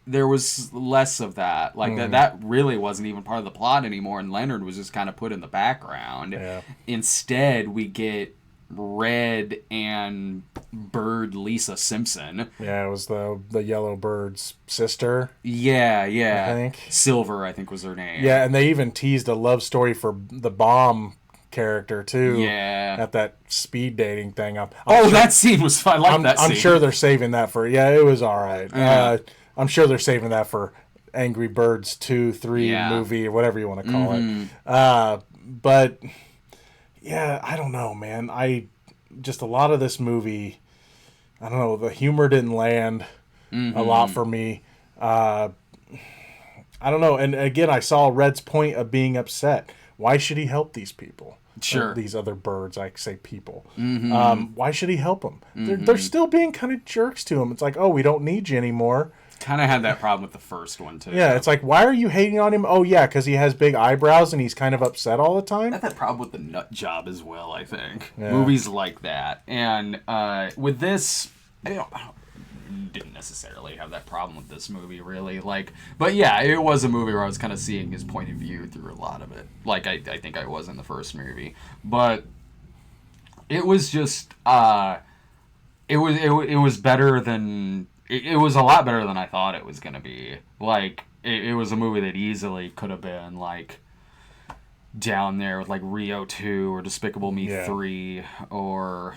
[SPEAKER 4] there was less of that. Like, that really wasn't even part of the plot anymore, and Leonard was just kind of put in the background. Yeah. Instead, we get Red and Bird Lisa Simpson.
[SPEAKER 5] Yeah, it was the Yellow Bird's sister.
[SPEAKER 4] Yeah.
[SPEAKER 5] I think.
[SPEAKER 4] Silver, I think, was her name.
[SPEAKER 5] Yeah, and they even teased a love story for the bomb character too.
[SPEAKER 4] Yeah.
[SPEAKER 5] At that speed dating thing.
[SPEAKER 4] That scene was fun. I like that scene.
[SPEAKER 5] I'm sure they're saving that for. Yeah, it was all right.
[SPEAKER 4] Yeah.
[SPEAKER 5] I'm sure they're saving that for Angry Birds 2, 3 movie or whatever you want to call it. But yeah, I don't know, man. Just a lot of this movie, I don't know, the humor didn't land a lot for me. I don't know. And again, I saw Red's point of being upset. Why should he help these people?
[SPEAKER 4] Sure.
[SPEAKER 5] These other birds, I say people. Why should he help them? They're still being kind of jerks to him. It's like, oh, we don't need you anymore.
[SPEAKER 4] Kind of had that problem with the first one, too.
[SPEAKER 5] Yeah, it's like, why are you hating on him? Oh, yeah, because he has big eyebrows and he's kind of upset all the time.
[SPEAKER 4] I had that problem with the Nut Job as well, I think.
[SPEAKER 5] Yeah.
[SPEAKER 4] Movies like that. And with this, I didn't necessarily have that problem with this movie, really. But yeah, it was a movie where I was kind of seeing his point of view through a lot of it. Like, I think I was in the first movie. But it was just, it was better than... It was a lot better than I thought it was going to be. Like, it was a movie that easily could have been, like, down there with, like, Rio 2 or Despicable Me 3 or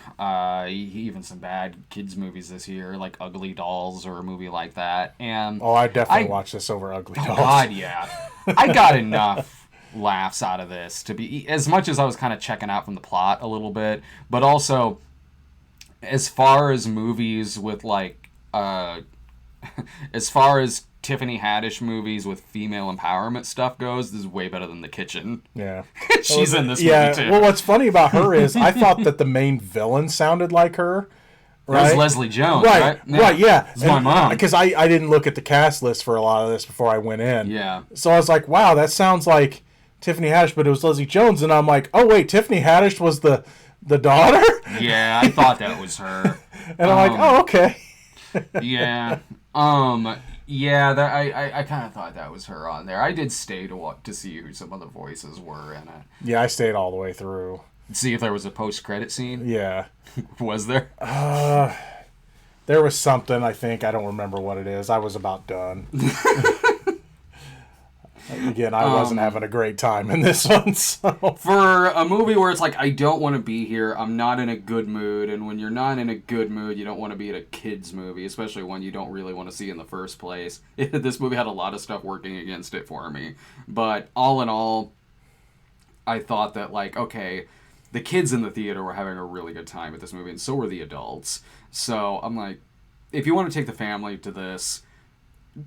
[SPEAKER 4] even some bad kids movies this year, like Ugly Dolls or a movie like that. And
[SPEAKER 5] I definitely watched this over Ugly Dolls.
[SPEAKER 4] Oh, God, yeah. I got enough laughs out of this to be... As much as I was kind of checking out from the plot a little bit, but also, as far as movies with, like, as far as Tiffany Haddish movies with female empowerment stuff goes, this is way better than The Kitchen.
[SPEAKER 5] Yeah.
[SPEAKER 4] She's in this movie, too.
[SPEAKER 5] Well, what's funny about her is I thought that the main villain sounded like her. Right?
[SPEAKER 4] That was Leslie Jones, right?
[SPEAKER 5] Right, yeah.
[SPEAKER 4] It's my mom.
[SPEAKER 5] Because I didn't look at the cast list for a lot of this before I went in.
[SPEAKER 4] Yeah.
[SPEAKER 5] So I was like, wow, that sounds like Tiffany Haddish, but it was Leslie Jones. And I'm like, oh, wait, Tiffany Haddish was the daughter?
[SPEAKER 4] Yeah, I thought that was her.
[SPEAKER 5] And I'm like, oh, okay.
[SPEAKER 4] Yeah. That I kind of thought that was her on there. I did stay to see who some of the voices were in it.
[SPEAKER 5] Yeah, I stayed all the way through.
[SPEAKER 4] See if there was a post-credit scene?
[SPEAKER 5] Yeah.
[SPEAKER 4] Was there?
[SPEAKER 5] There was something, I think. I don't remember what it is. I was about done. Again, I wasn't having a great time in this one. So.
[SPEAKER 4] For a movie where it's like, I don't want to be here, I'm not in a good mood, and when you're not in a good mood, you don't want to be at a kid's movie, especially one you don't really want to see in the first place. This movie had a lot of stuff working against it for me. But all in all, I thought that, like, okay, the kids in the theater were having a really good time with this movie, and so were the adults. So I'm like, if you want to take the family to this,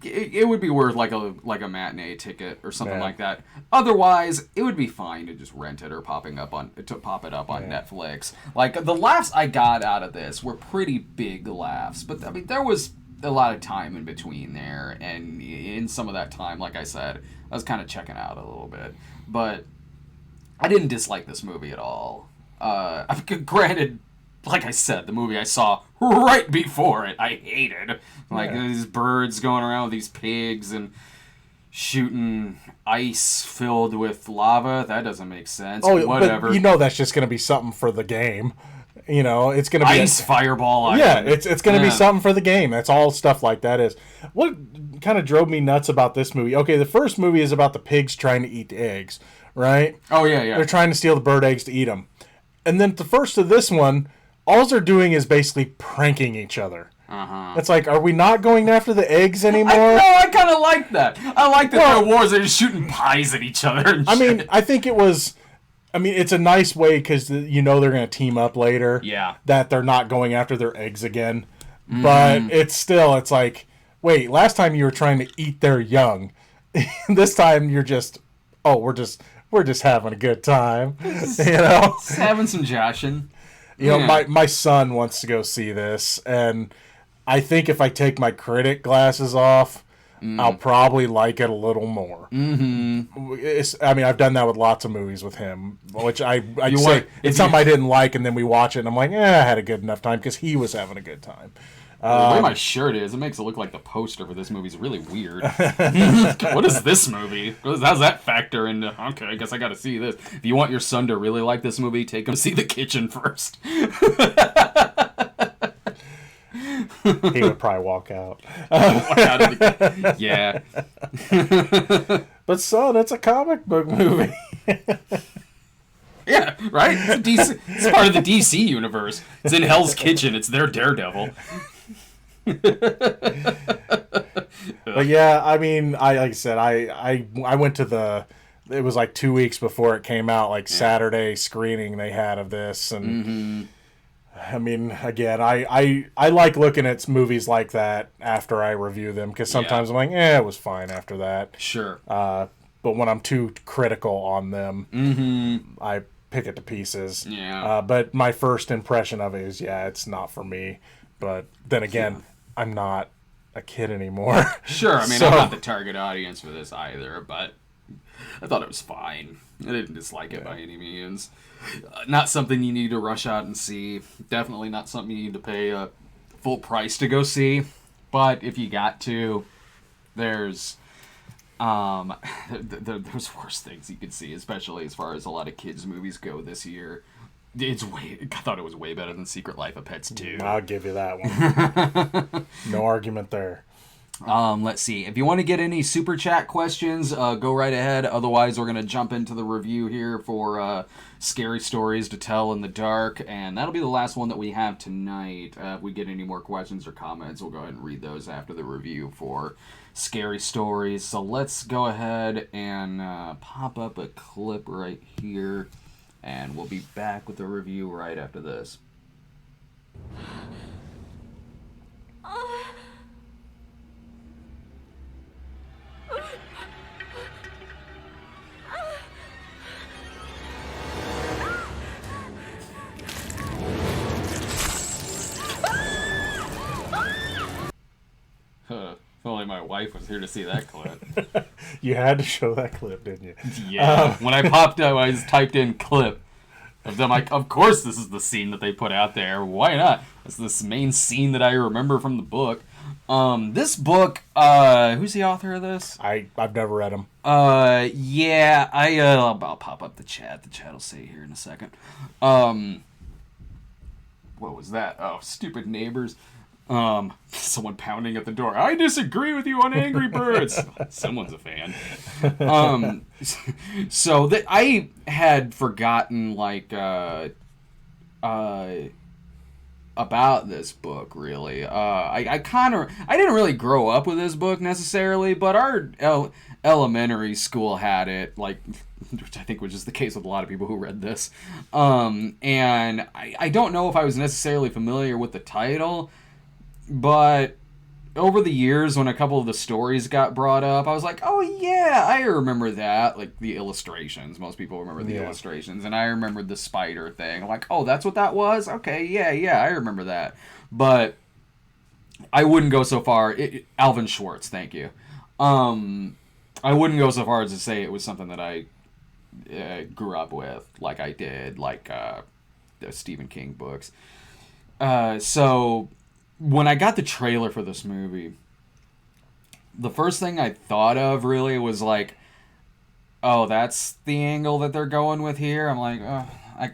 [SPEAKER 4] it would be worth like a matinee ticket or something like that. Otherwise, it would be fine to just rent it or pop it up on Netflix. Like, the laughs I got out of this were pretty big laughs, but I mean there was a lot of time in between there, and in some of that time, like I said, I was kind of checking out a little bit. But I didn't dislike this movie at all. Granted, like I said, the movie I saw right before it, I hated. Like, these birds going around with these pigs and shooting ice filled with lava. That doesn't make sense.
[SPEAKER 5] Oh,
[SPEAKER 4] whatever.
[SPEAKER 5] But you know that's just going to be something for the game. You know, it's going to be...
[SPEAKER 4] Ice fireball.
[SPEAKER 5] Yeah, it's going to be something for the game. That's all stuff like that is. What kind of drove me nuts about this movie? Okay, the first movie is about the pigs trying to eat the eggs, right?
[SPEAKER 4] Oh, yeah.
[SPEAKER 5] They're trying to steal the bird eggs to eat them. And then the first of this one... all they're doing is basically pranking each other. It's like, are we not going after the eggs anymore?
[SPEAKER 4] I kind of like that. I like that there are wars. They're just shooting pies at each other and shit.
[SPEAKER 5] I think it was... it's a nice way because, you know, they're going to team up later.
[SPEAKER 4] Yeah.
[SPEAKER 5] That they're not going after their eggs again. Mm-hmm. But it's like, wait, last time you were trying to eat their young. This time you're just, we're just having a good time. You know?
[SPEAKER 4] Just having some joshing.
[SPEAKER 5] You know, my son wants to go see this, and I think if I take my critic glasses off, I'll probably like it a little more. Mm-hmm. I've done that with lots of movies with him, which I'd say it's something I didn't like, and then we watch it, and I'm like, I had a good enough time, because he was having a good time.
[SPEAKER 4] The way my shirt is, it makes it look like the poster for this movie is really weird. What is this movie? How's that factor into? Okay, I guess I got to see this. If you want your son to really like this movie, take him to see The Kitchen first.
[SPEAKER 5] He would probably walk out.
[SPEAKER 4] Yeah.
[SPEAKER 5] But son, it's a comic book movie.
[SPEAKER 4] Yeah, right? It's part of the DC universe. It's in Hell's Kitchen. It's their Daredevil.
[SPEAKER 5] But yeah, I mean, like I said, I went to it was like 2 weeks before it came out, like Saturday screening they had of this, and I mean, again, I like looking at movies like that after I review them, because sometimes I'm like, it was fine after that.
[SPEAKER 4] Sure.
[SPEAKER 5] But when I'm too critical on them, I pick it to pieces.
[SPEAKER 4] Yeah.
[SPEAKER 5] But my first impression of it is, it's not for me. But then again, I'm not a kid anymore.
[SPEAKER 4] Sure, I mean, I'm not the target audience for this either, but I thought it was fine. I didn't dislike it by any means. Not something you need to rush out and see. Definitely not something you need to pay a full price to go see. But if you got to, there's there's worse things you could see, especially as far as a lot of kids' movies go this year. I thought it was way better than Secret Life of Pets 2.
[SPEAKER 5] I'll give you that one. No argument there.
[SPEAKER 4] Let's see. If you want to get any super chat questions, go right ahead. Otherwise, we're going to jump into the review here for Scary Stories to Tell in the Dark. And that'll be the last one that we have tonight. If we get any more questions or comments, we'll go ahead and read those after the review for Scary Stories. So let's go ahead and pop up a clip right here. And we'll be back with the review right after this. If only my wife was here to see that clip.
[SPEAKER 5] You had to show that clip, didn't you?
[SPEAKER 4] Yeah. When I popped up, I just typed in clip of them. Like, of course, this is the scene that they put out there. Why not? It's this main scene that I remember from the book. This book, who's the author of this?
[SPEAKER 5] I've never read him.
[SPEAKER 4] Yeah, I'll pop up the chat. The chat will say here in a second. What was that? Oh, stupid neighbors. Someone pounding at the door. I disagree with you on Angry Birds. Someone's a fan. So I had forgotten about this book, really. I didn't really grow up with this book necessarily, but our elementary school had it, which I think was just the case with a lot of people who read this. And I don't know if I was necessarily familiar with the title, but over the years, when a couple of the stories got brought up, I was like, oh yeah, I remember that. Like the illustrations. Most people remember the illustrations. And I remembered the spider thing. I'm like, oh, that's what that was? Okay, yeah, I remember that. But I wouldn't go so far. Alvin Schwartz, thank you. I wouldn't go so far as to say it was something that I grew up with, like I did, the Stephen King books. So when I got the trailer for this movie, the first thing I thought of really was like, oh, that's the angle that they're going with here. I'm like, oh, I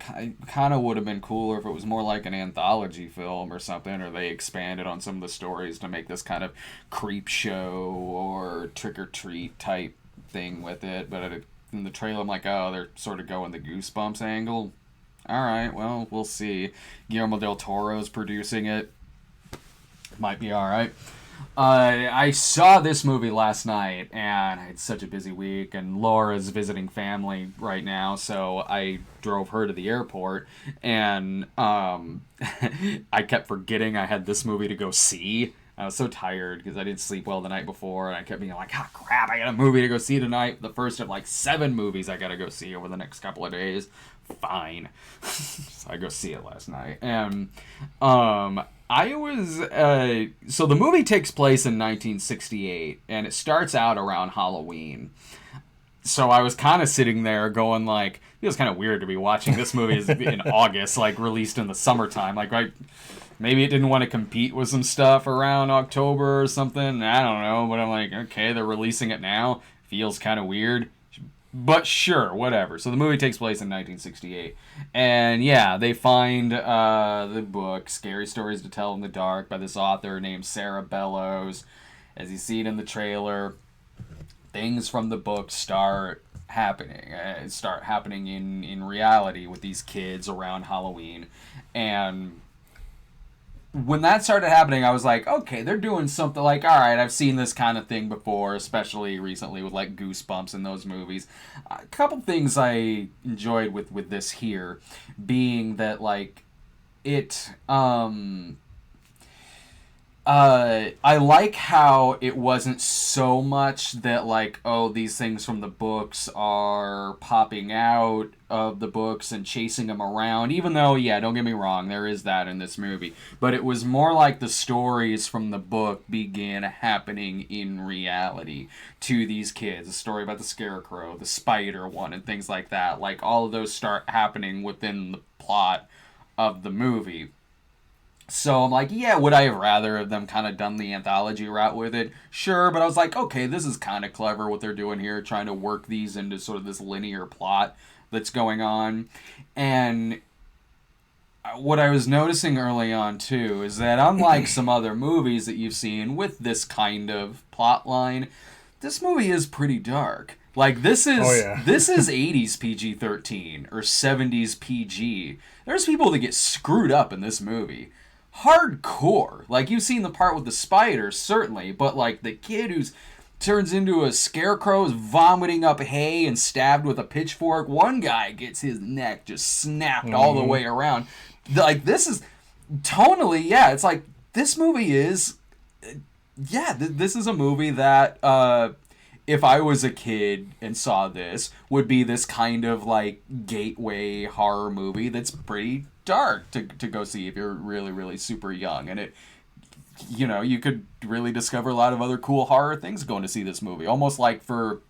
[SPEAKER 4] kind of would have been cooler if it was more like an anthology film or something, or they expanded on some of the stories to make this kind of creep show or trick-or-treat type thing with it. But in the trailer, I'm like, oh, they're sort of going the Goosebumps angle. All right, well, we'll see. Guillermo del Toro's producing it. Might be all right. I saw this movie last night, and I had such a busy week, and Laura's visiting family right now, so I drove her to the airport, and I kept forgetting I had this movie to go see. I was so tired because I didn't sleep well the night before, and I kept being like, oh, crap, I got a movie to go see tonight. The first of 7 movies I got to go see over the next couple of days. Fine. So I go see it last night. And I was... so the movie takes place in 1968, and it starts out around Halloween. So I was kind of sitting there going it feels kind of weird to be watching this movie in August, released in the summertime. Maybe it didn't want to compete with some stuff around October or something. I don't know, but I'm like, okay, they're releasing it now. Feels kind of weird. But sure, whatever. So the movie takes place in 1968. And yeah, they find the book, Scary Stories to Tell in the Dark, by this author named Sarah Bellows. As you see it in the trailer, things from the book start happening. In reality with these kids around Halloween. And when that started happening, I was like, okay, they're doing something like, all right, I've seen this kind of thing before, especially recently with like Goosebumps and those movies. A couple things I enjoyed with this here being that like it I like how it wasn't so much that like, oh, these things from the books are popping out of the books and chasing them around, even though, yeah, don't get me wrong, there is that in this movie. But it was more like the stories from the book began happening in reality to these kids. A story about the Scarecrow, the Spider one, and things like that. Like, all of those start happening within the plot of the movie. So I'm like, yeah, would I have rather have them kind of done the anthology route with it? Sure, but I was like, okay, this is kind of clever what they're doing here, trying to work these into sort of this linear plot that's going on. And what I was noticing early on, too, is that unlike some other movies that you've seen with this kind of plot line, this movie is pretty dark. Like, this is this is 80s PG-13 or 70s PG. There's people that get screwed up in this movie. Hardcore. Like, you've seen the part with the spider, certainly, but like the kid who's turns into a scarecrow is vomiting up hay and stabbed with a pitchfork. One guy gets his neck just snapped all the way around. Like, this is tonally, yeah, it's like this movie is this is a movie that if I was a kid and saw this, would be this kind of like gateway horror movie that's pretty dark to go see if you're really, really super young. And it, you know, you could really discover a lot of other cool horror things going to see this movie. Almost like for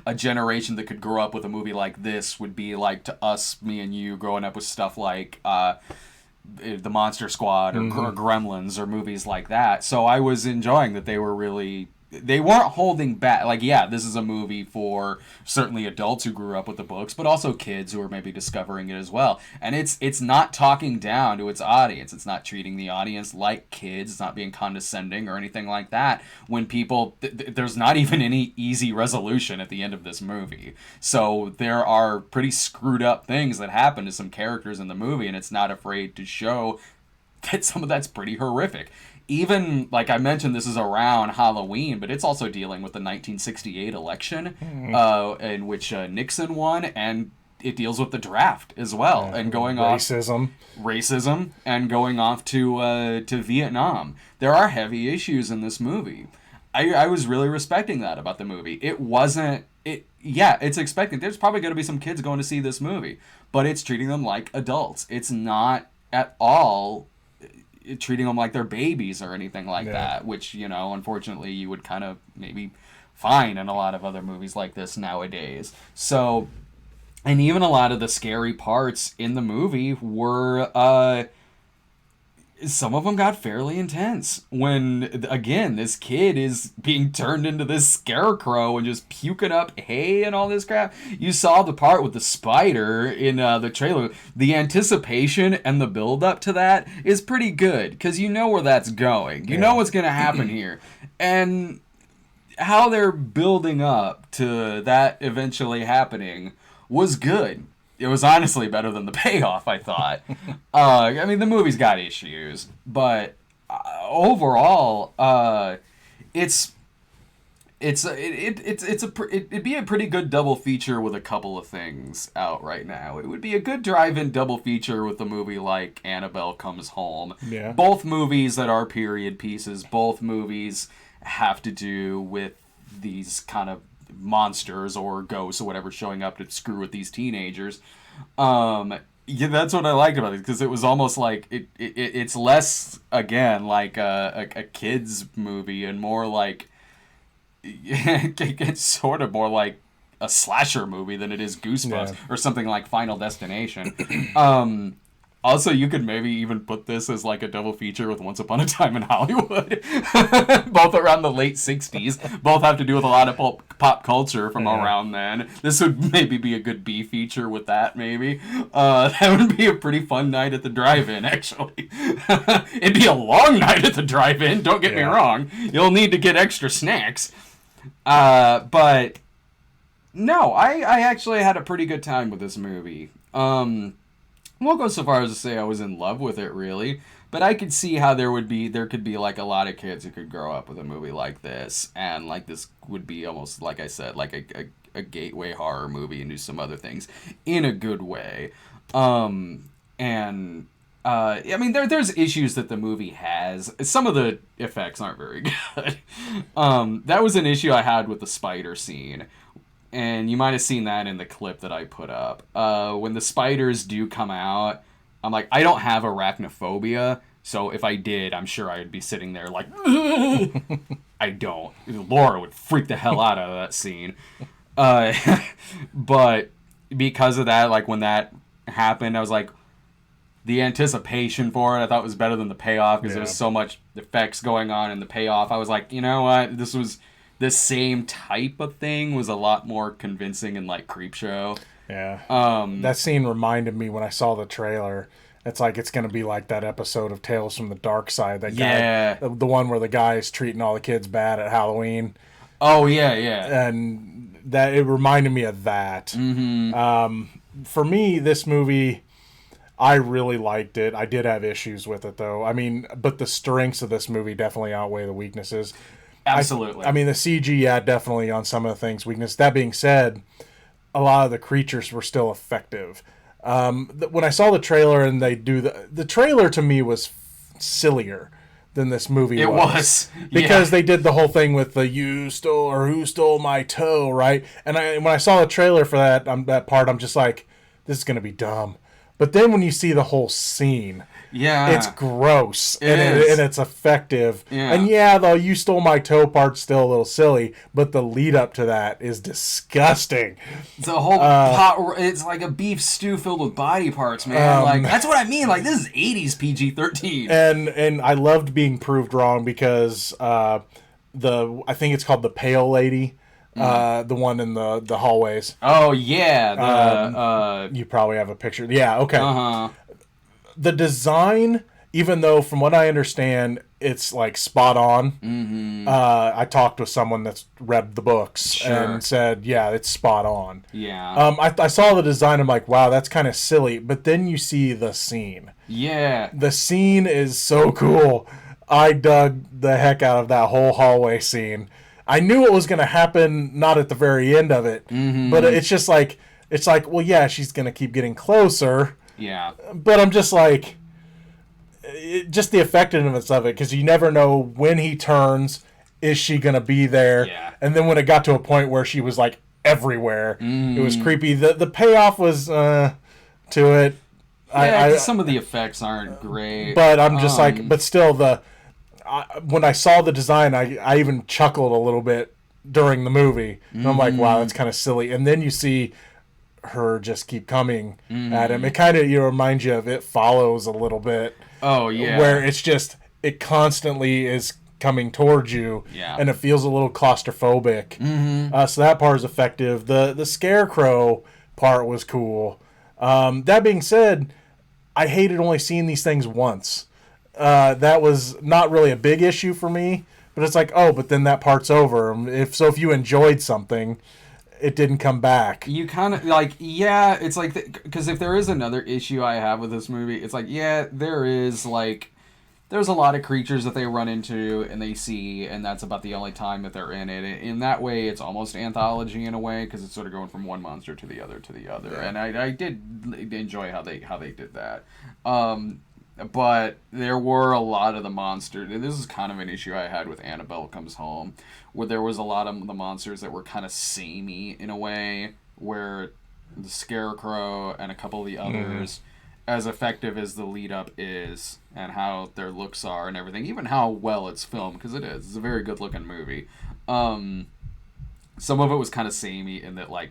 [SPEAKER 4] a generation that could grow up with a movie like this would be like to us, me and you, growing up with stuff like The Monster Squad or Gremlins or movies like that. So I was enjoying that they weren't holding back. Like, yeah, this is a movie for certainly adults who grew up with the books, but also kids who are maybe discovering it as well. And it's not talking down to its audience. It's not treating the audience like kids. It's not being condescending or anything like that. When people, there's not even any easy resolution at the end of this movie. So there are pretty screwed up things that happen to some characters in the movie, and it's not afraid to show that some of that's pretty horrific. Even, like I mentioned, this is around Halloween, but it's also dealing with the 1968 election, in which Nixon won, and it deals with the draft as well, and going racism, and going off to Vietnam. There are heavy issues in this movie. I was really respecting that about the movie. It's expected. There's probably going to be some kids going to see this movie, but it's treating them like adults. It's not at all treating them like they're babies or anything like that, which, you know, unfortunately you would kind of maybe find in a lot of other movies like this nowadays. So, and even a lot of the scary parts in the movie were, some of them got fairly intense when, again, this kid is being turned into this scarecrow and just puking up hay and all this crap. You saw the part with the spider in the trailer. The anticipation and the build up to that is pretty good because you know where that's going. You know what's going to happen here. And how they're building up to that eventually happening was good. It was honestly better than the payoff, I thought. I mean, the movie's got issues, but overall, it'd be a pretty good double feature with a couple of things out right now. It would be a good drive-in double feature with a movie like Annabelle Comes Home.
[SPEAKER 5] Yeah.
[SPEAKER 4] Both movies that are period pieces. Both movies have to do with these kind of monsters or ghosts or whatever showing up to screw with these teenagers. That's what I liked about it, because it was almost like it's less, again, like a kid's movie and more like it's sort of more like a slasher movie than it is Goosebumps or something like Final Destination. Also, you could maybe even put this as like a double feature with Once Upon a Time in Hollywood. Both around the late 60s. Both have to do with a lot of pop culture from around then. This would maybe be a good B feature with that, maybe. That would be a pretty fun night at the drive-in, actually. It'd be a long night at the drive-in, don't get me wrong. You'll need to get extra snacks. But no, I actually had a pretty good time with this movie. I won't go so far as to say I was in love with it, really, but I could see how there could be like a lot of kids who could grow up with a movie like this, and like this would be almost, like I said, like a gateway horror movie and do some other things in a good way. I mean, there's issues that the movie has. Some of the effects aren't very good. That was an issue I had with the spider scene. And you might have seen that in the clip that I put up. When the spiders do come out, I'm like, I don't have arachnophobia, so if I did, I'm sure I would be sitting there like, I don't. Laura would freak the hell out of that scene. But because of that, like when that happened, I was like, the anticipation for it, I thought was better than the payoff because there was so much effects going on in the payoff. I was like, you know what, this same type of thing was a lot more convincing and like Creepshow.
[SPEAKER 5] Yeah. That scene reminded me when I saw the trailer. It's like it's gonna be like that episode of Tales from the Dark Side. That guy, the one where the guy is treating all the kids bad at Halloween.
[SPEAKER 4] Oh yeah.
[SPEAKER 5] And that it reminded me of that. Mm-hmm. For me, this movie, I really liked it. I did have issues with it though. I mean, but the strengths of this movie definitely outweigh the weaknesses.
[SPEAKER 4] Absolutely.
[SPEAKER 5] I mean, the CG, definitely on some of the things weakness. That being said, a lot of the creatures were still effective. When I saw the trailer and they do the trailer to me was sillier than this movie
[SPEAKER 4] It was.
[SPEAKER 5] Because they did the whole thing with the you stole or who stole my toe, right? And when I saw the trailer for that part, I'm just like, this is going to be dumb. But then when you see the whole scene, it's gross and it's effective. Yeah. And the you stole my toe part's still a little silly, but the lead up to that is disgusting.
[SPEAKER 4] The whole pot, it's like a beef stew filled with body parts, man. Like that's what I mean. Like this is 80s PG-13.
[SPEAKER 5] And I loved being proved wrong because I think it's called the Pale Lady. The one in the hallways.
[SPEAKER 4] Oh yeah,
[SPEAKER 5] you probably have a picture. Yeah, okay. The design, even though from what I understand, it's like spot on. Mm-hmm. I talked with someone that's read the books and said, yeah, it's spot on.
[SPEAKER 4] Yeah.
[SPEAKER 5] I saw the design. I'm like, wow, that's kind of silly. But then you see the scene.
[SPEAKER 4] Yeah.
[SPEAKER 5] The scene is so cool. I dug the heck out of that whole hallway scene. I knew it was going to happen, not at the very end of it, but it's just like, well, yeah, she's going to keep getting closer.
[SPEAKER 4] Yeah.
[SPEAKER 5] But I'm just like, just the effectiveness of it, because you never know when he turns, is she going to be there?
[SPEAKER 4] Yeah.
[SPEAKER 5] And then when it got to a point where she was like everywhere, it was creepy. The payoff was to it.
[SPEAKER 4] Yeah, some of the effects aren't great.
[SPEAKER 5] But I'm just like, but still when I saw the design, I even chuckled a little bit during the movie. And I'm like, wow, that's kind of silly. And then you see her just keep coming at him. It kind of reminds you of It Follows a little bit.
[SPEAKER 4] Oh, yeah.
[SPEAKER 5] Where it's just, it constantly is coming towards you.
[SPEAKER 4] Yeah.
[SPEAKER 5] And it feels a little claustrophobic. So that part is effective. The scarecrow part was cool. That being said, I hated only seeing these things once. That was not really a big issue for me, but it's like, oh, but then that part's over. If you enjoyed something, it didn't come back.
[SPEAKER 4] You kind of like, it's like, because if there is another issue I have with this movie, it's like, there's a lot of creatures that they run into and they see, and that's about the only time that they're in it. In that way, it's almost anthology in a way, because it's sort of going from one monster to the other. Yeah. And I did enjoy how they did that. But there were a lot of the monsters, and this is kind of an issue I had with Annabelle Comes Home, where there was a lot of the monsters that were kind of samey in a way, where the Scarecrow and a couple of the others, as effective as the lead up is, and how their looks are and everything, even how well it's filmed, because it's a very good looking movie. Some of it was kind of samey in that, like,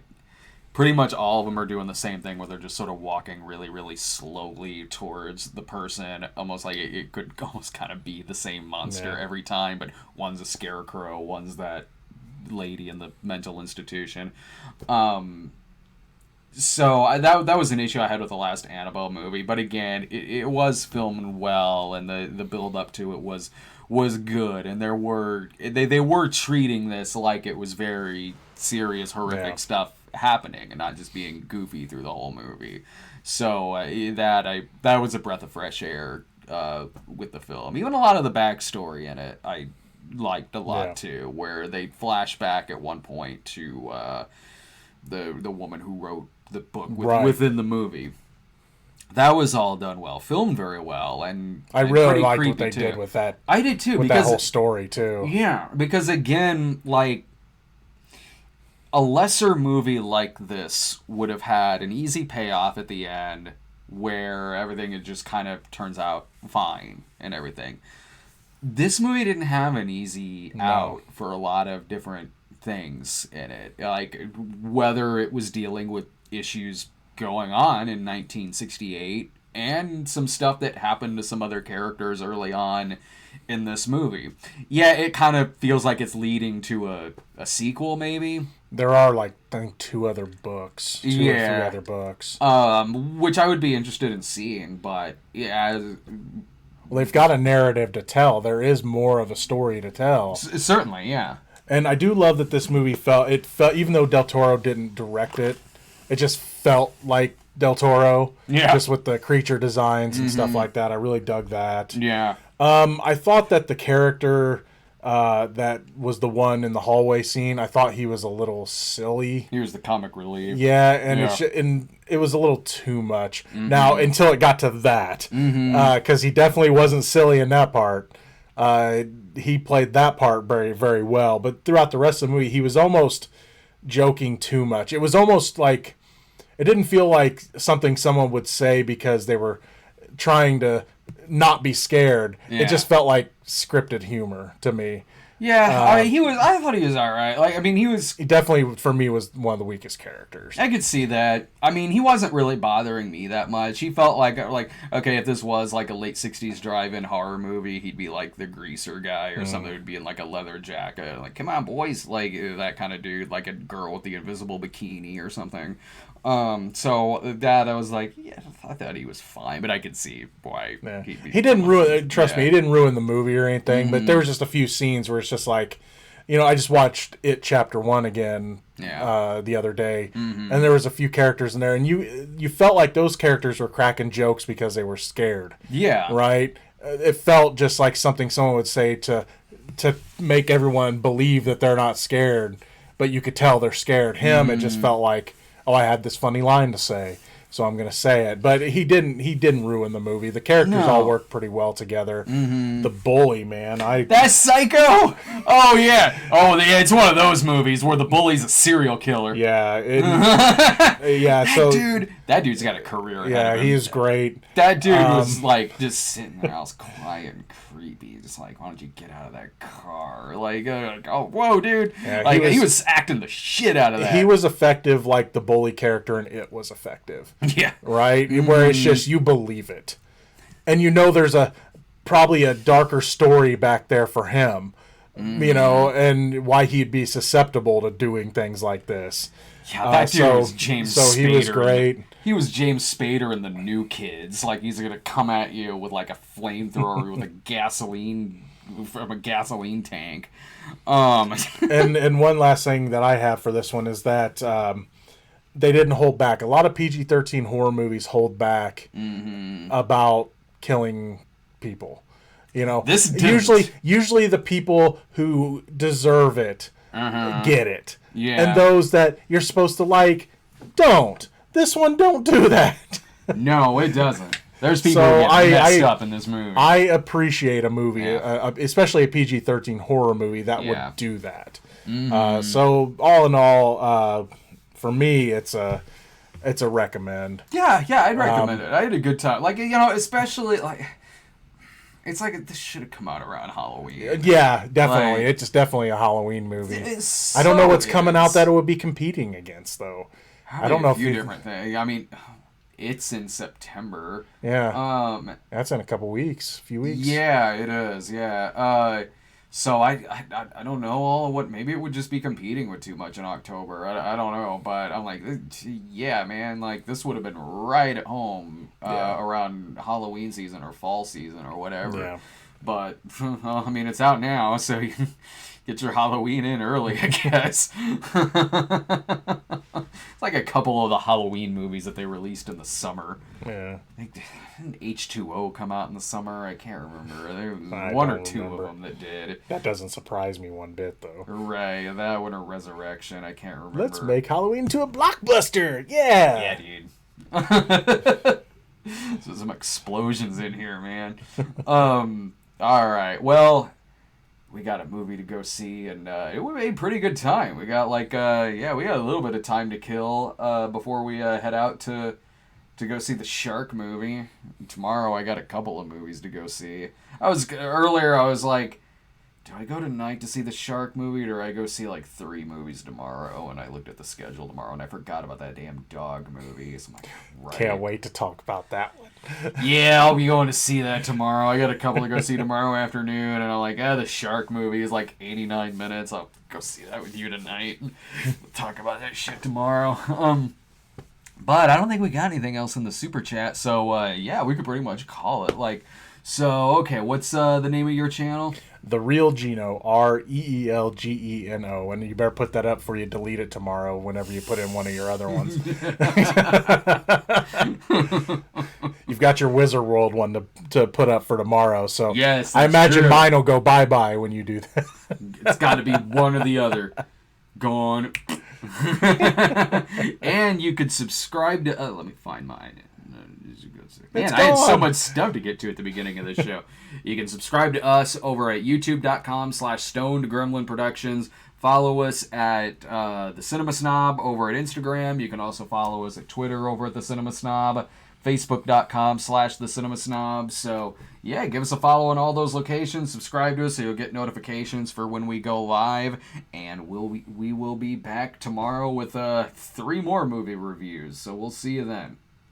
[SPEAKER 4] pretty much all of them are doing the same thing, where they're just sort of walking really, really slowly towards the person, almost like it could almost kind of be the same monster every time, but one's a scarecrow, one's that lady in the mental institution. So that was an issue I had with the last Annabelle movie, but again, it was filmed well, and the build up to it was good, and they were treating this like it was very serious, horrific stuff happening, and not just being goofy through the whole movie. So that was a breath of fresh air with the film. Even a lot of the backstory in it I liked a lot too, where they flash back at one point to the woman who wrote the book within the movie. That was all done well, filmed very well, and
[SPEAKER 5] I really liked what they did with that.
[SPEAKER 4] I did too,
[SPEAKER 5] with
[SPEAKER 4] because
[SPEAKER 5] that whole story too.
[SPEAKER 4] Yeah, because again, like, a lesser movie like this would have had an easy payoff at the end, where everything just kind of turns out fine and everything. This movie didn't have an easy out for a lot of different things in it, like whether it was dealing with issues going on in 1968 and some stuff that happened to some other characters early on in this movie. Yeah, it kind of feels like it's leading to a sequel, maybe.
[SPEAKER 5] There are, like, I think two or three other books.
[SPEAKER 4] Which I would be interested in seeing, but yeah.
[SPEAKER 5] Well, they've got a narrative to tell. There is more of a story to tell.
[SPEAKER 4] Certainly, yeah.
[SPEAKER 5] And I do love that this movie felt, even though Del Toro didn't direct it, it just felt like Del Toro.
[SPEAKER 4] Yeah.
[SPEAKER 5] Just with the creature designs and stuff like that. I really dug that.
[SPEAKER 4] Yeah.
[SPEAKER 5] I thought that the character that was the one in the hallway scene, I thought he was a little silly.
[SPEAKER 4] He was the comic relief.
[SPEAKER 5] Yeah, and it was a little too much. Now, until it got to that. Because he definitely wasn't silly in that part. He played that part very, very well. But throughout the rest of the movie, he was almost joking too much. It was almost like, it didn't feel like something someone would say because they were trying to not be scared.
[SPEAKER 4] Yeah.
[SPEAKER 5] It just felt like scripted humor to me.
[SPEAKER 4] Yeah, I thought he was all right. Like, I mean,
[SPEAKER 5] he definitely, for me, was one of the weakest characters.
[SPEAKER 4] I could see that. I mean, he wasn't really bothering me that much. He felt like okay, if this was like a late 60s drive-in horror movie, he'd be like the greaser guy or something. Would be in like a leather jacket. Like, come on, boys. Like, that kind of dude. Like a girl with the invisible bikini or something. So that I was like, yeah, I thought he was fine, but I could see why
[SPEAKER 5] he didn't ruin. Trust me, he didn't ruin the movie or anything. But there was just a few scenes where it's just like, I just watched It Chapter 1 again the other day, and there was a few characters in there, and you felt like those characters were cracking jokes because they were scared.
[SPEAKER 4] Yeah,
[SPEAKER 5] right. It felt just like something someone would say to make everyone believe that they're not scared, but you could tell they're scared. It just felt like, oh, I had this funny line to say, so I'm going to say it. But he didn't ruin the movie. The characters all worked pretty well together. The bully, man.
[SPEAKER 4] That's Psycho? Oh, yeah. Oh, yeah, it's one of those movies where the bully's a serial killer.
[SPEAKER 5] Yeah.
[SPEAKER 4] That dude's got a career.
[SPEAKER 5] Yeah, he is great.
[SPEAKER 4] That dude was, like, just sitting there all quiet and creepy. Just like, why don't you get out of that car? Like, oh, whoa, dude. Yeah, like, he was acting the shit out of that.
[SPEAKER 5] He was effective like the bully character in It was effective.
[SPEAKER 4] Yeah.
[SPEAKER 5] Right? Where it's just, you believe it. And there's probably a darker story back there for him, and why he'd be susceptible to doing things like this.
[SPEAKER 4] Yeah, that dude was James Spader.
[SPEAKER 5] So he was great.
[SPEAKER 4] He was James Spader in The New Kids. Like, he's going to come at you with, like, a flamethrower with a gasoline tank.
[SPEAKER 5] And one last thing that I have for this one is that they didn't hold back. A lot of PG-13 horror movies hold back about killing people.
[SPEAKER 4] This
[SPEAKER 5] usually the people who deserve it get it.
[SPEAKER 4] Yeah.
[SPEAKER 5] And those that you're supposed to like don't. This one don't do that.
[SPEAKER 4] No, it doesn't. There's people who get messed up in this movie.
[SPEAKER 5] I appreciate a movie, especially a PG-13 horror movie that would do that. So all in all, for me, it's a recommend.
[SPEAKER 4] Yeah, I'd recommend it. I had a good time. Like, especially like, it's like this should have come out around Halloween.
[SPEAKER 5] Yeah, definitely. It's just definitely a Halloween movie. I don't know what's coming out that it would be competing against, though. I don't know
[SPEAKER 4] a
[SPEAKER 5] if
[SPEAKER 4] few
[SPEAKER 5] you...
[SPEAKER 4] different things. I mean, it's in September.
[SPEAKER 5] Yeah. That's in a couple weeks, a few weeks.
[SPEAKER 4] Yeah, it is. Yeah. So I don't know all of what. Maybe it would just be competing with too much in October. I don't know, but I'm like, yeah, man. Like this would have been right at home around Halloween season or fall season or whatever.
[SPEAKER 5] Yeah.
[SPEAKER 4] But I mean, it's out now, so you can get your Halloween in early, I guess. It's like a couple of the Halloween movies that they released in the summer.
[SPEAKER 5] Yeah.
[SPEAKER 4] I think didn't H2O come out in the summer? I can't remember. There was
[SPEAKER 5] I
[SPEAKER 4] one or
[SPEAKER 5] don't
[SPEAKER 4] two
[SPEAKER 5] remember.
[SPEAKER 4] of them that did.
[SPEAKER 5] That doesn't surprise me one bit, though.
[SPEAKER 4] Right, that one or Resurrection. I can't remember.
[SPEAKER 5] Let's make Halloween into a blockbuster. Yeah.
[SPEAKER 4] Yeah, dude. So some explosions in here, man. All right. Well, we got a movie to go see, and it would be a pretty good time. We got we got a little bit of time to kill before we head out to go see the Shark movie. Tomorrow I got a couple of movies to go see. I was like, do I go tonight to see the Shark movie, or do I go see like 3 movies tomorrow? And I looked at the schedule tomorrow, and I forgot about that damn dog movie. So I'm like, right.
[SPEAKER 5] Can't wait to talk about that one.
[SPEAKER 4] Yeah, I'll be going to see that tomorrow. I got a couple to go see tomorrow afternoon, and I'm like, the Shark movie is like 89 minutes. I'll go see that with you tonight. We'll talk about that shit tomorrow. But I don't think we got anything else in the super chat, so yeah, we could pretty much call it. Okay, what's the name of your channel?
[SPEAKER 5] The Real Geno, REELGENO, and you better put that up before you delete it tomorrow whenever you put in one of your other ones. You've got your Wizard World one to put up for tomorrow, so
[SPEAKER 4] yes,
[SPEAKER 5] I imagine
[SPEAKER 4] true.
[SPEAKER 5] mine will go bye-bye when you do that.
[SPEAKER 4] It's got to be one or the other. Gone. And you could subscribe to... let me find mine. Man, I had so much stuff to get to at the beginning of this show. You can subscribe to us over at youtube.com/stonedgremlin productions. Follow us at The Cinema Snob over at Instagram. You can also follow us at Twitter over at The Cinema Snob. Facebook.com/The Cinema Snob. So, yeah, give us a follow on all those locations. Subscribe to us so you'll get notifications for when we go live. And we will be back tomorrow with 3 more movie reviews. So we'll see you then.